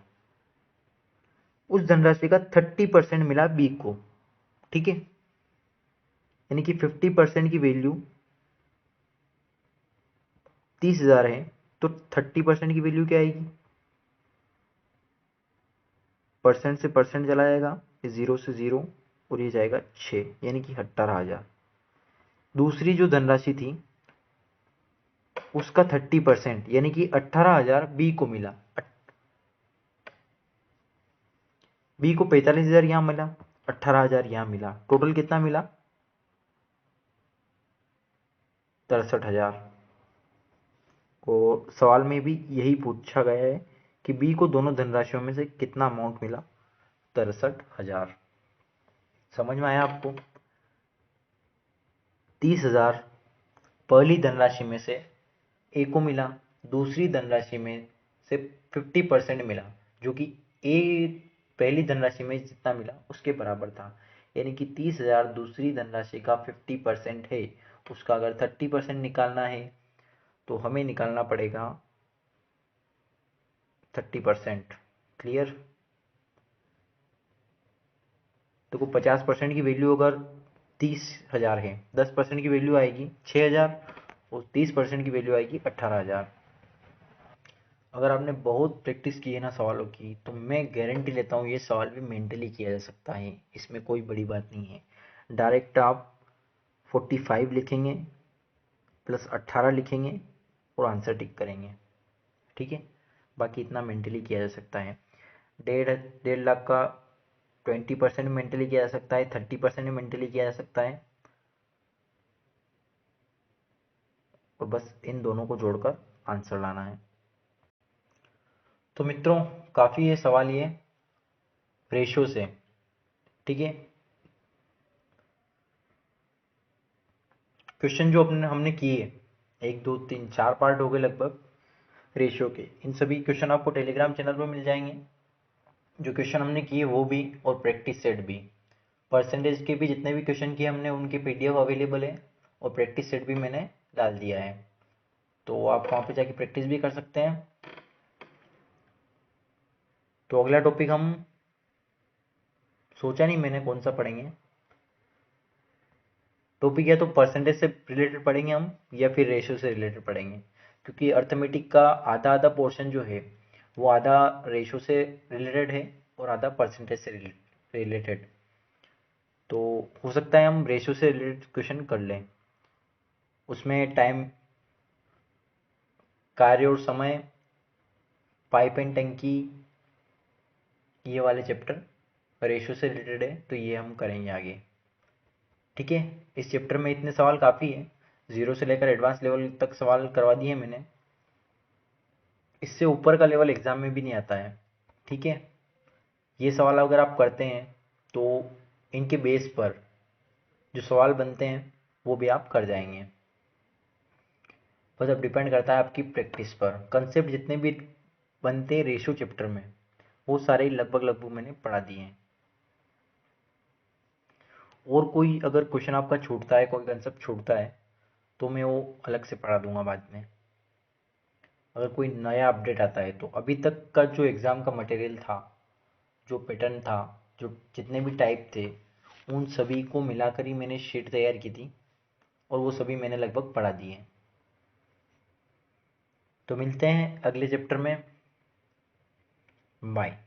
उस धनराशि का 30% मिला बी को। ठीक है, यानी कि 50% की वैल्यू 30,000 है, तो 30% की वैल्यू क्या आएगी, परसेंट से परसेंट चला जाएगा, ये 0 से 0, और ये जाएगा 6, यानी कि 18,000। दूसरी जो धनराशि थी उसका 30% यानी कि 18,000 बी को मिला। बी को 45,000 यहां मिला, 18,000 यहां मिला, टोटल कितना मिला, 63,000। और सवाल में भी यही पूछा गया है कि बी को दोनों धनराशियों में से कितना अमाउंट मिला, 63,000। समझ में आया आपको। 30,000 पहली धनराशि में से ए को मिला, दूसरी धनराशि में से 50% मिला, जो कि ए पहली धनराशि में जितना मिला उसके बराबर था। यानी कि 30,000 दूसरी धनराशि का 50% है। उसका अगर 30% निकालना है तो हमें निकालना पड़ेगा 30%। क्लियर? देखो 50% की वैल्यू अगर 30,000 है, 10% की वैल्यू आएगी 6,000 और 30% की वैल्यू आएगी 18,000। अगर आपने बहुत प्रैक्टिस की है ना सवालों की, तो मैं गारंटी लेता हूँ ये सवाल भी मेंटली किया जा सकता है, इसमें कोई बड़ी बात नहीं है। डायरेक्ट आप 45 लिखेंगे प्लस 18 लिखेंगे और आंसर टिक करेंगे। ठीक है, बाकी इतना मेंटली किया जा सकता है। 1.5 लाख का 20% मेंटली किया जा सकता है, 30% मेंटली किया जा सकता है, और बस इन दोनों को जोड़कर आंसर लाना है। तो मित्रों, काफ़ी ये सवाल ये रेशो से। ठीक है, क्वेश्चन जो हमने किए 1 2 3 4 पार्ट हो गए लगभग रेशियो के। इन सभी क्वेश्चन आपको टेलीग्राम चैनल पर मिल जाएंगे, जो क्वेश्चन हमने किए वो भी और प्रैक्टिस सेट भी। परसेंटेज के भी जितने भी क्वेश्चन किए हमने उनके पीडीएफ अवेलेबल है, और प्रैक्टिस सेट भी मैंने डाल दिया है, तो आप वहाँ पे जाके प्रैक्टिस भी कर सकते हैं। तो अगला टॉपिक हम सोचा नहीं मैंने कौन सा पढ़ेंगे। टॉपिक या तो परसेंटेज से रिलेटेड पढ़ेंगे हम, या फिर रेशियो से रिलेटेड पढ़ेंगे, क्योंकि अर्थमेटिक का आधा आधा पोर्शन जो है वो आधा रेशियो से रिलेटेड है और आधा परसेंटेज से रिलेटेड। तो हो सकता है हम रेशियो से रिलेटेड क्वेश्चन कर लें। उसमें टाइम, कार्य और समय, पाइप एंड टंकी, ये वाले चैप्टर रेशियो से रिलेटेड है, तो ये हम करेंगे आगे। ठीक है, इस चैप्टर में इतने सवाल काफ़ी है, जीरो से लेकर एडवांस लेवल तक सवाल करवा दिए मैंने। इससे ऊपर का लेवल एग्जाम में भी नहीं आता है। ठीक है, ये सवाल अगर आप करते हैं तो इनके बेस पर जो सवाल बनते हैं वो भी आप कर जाएंगे। बस अब डिपेंड करता है आपकी प्रैक्टिस पर। कंसेप्ट जितने भी बनते हैं रेशियो चैप्टर में वो सारे लगभग लगभग मैंने पढ़ा दिए हैं। और कोई अगर क्वेश्चन आपका छूटता है, कोई कंसेप्ट छूटता है, तो मैं वो अलग से पढ़ा दूंगा बाद में। अगर कोई नया अपडेट आता है तो अभी तक का जो एग्ज़ाम का मटेरियल था, जो पैटर्न था, जो जितने भी टाइप थे, उन सभी को मिलाकर ही मैंने शीट तैयार की थी, और वो सभी मैंने लगभग पढ़ा दिए। तो मिलते हैं अगले चैप्टर में। बाय।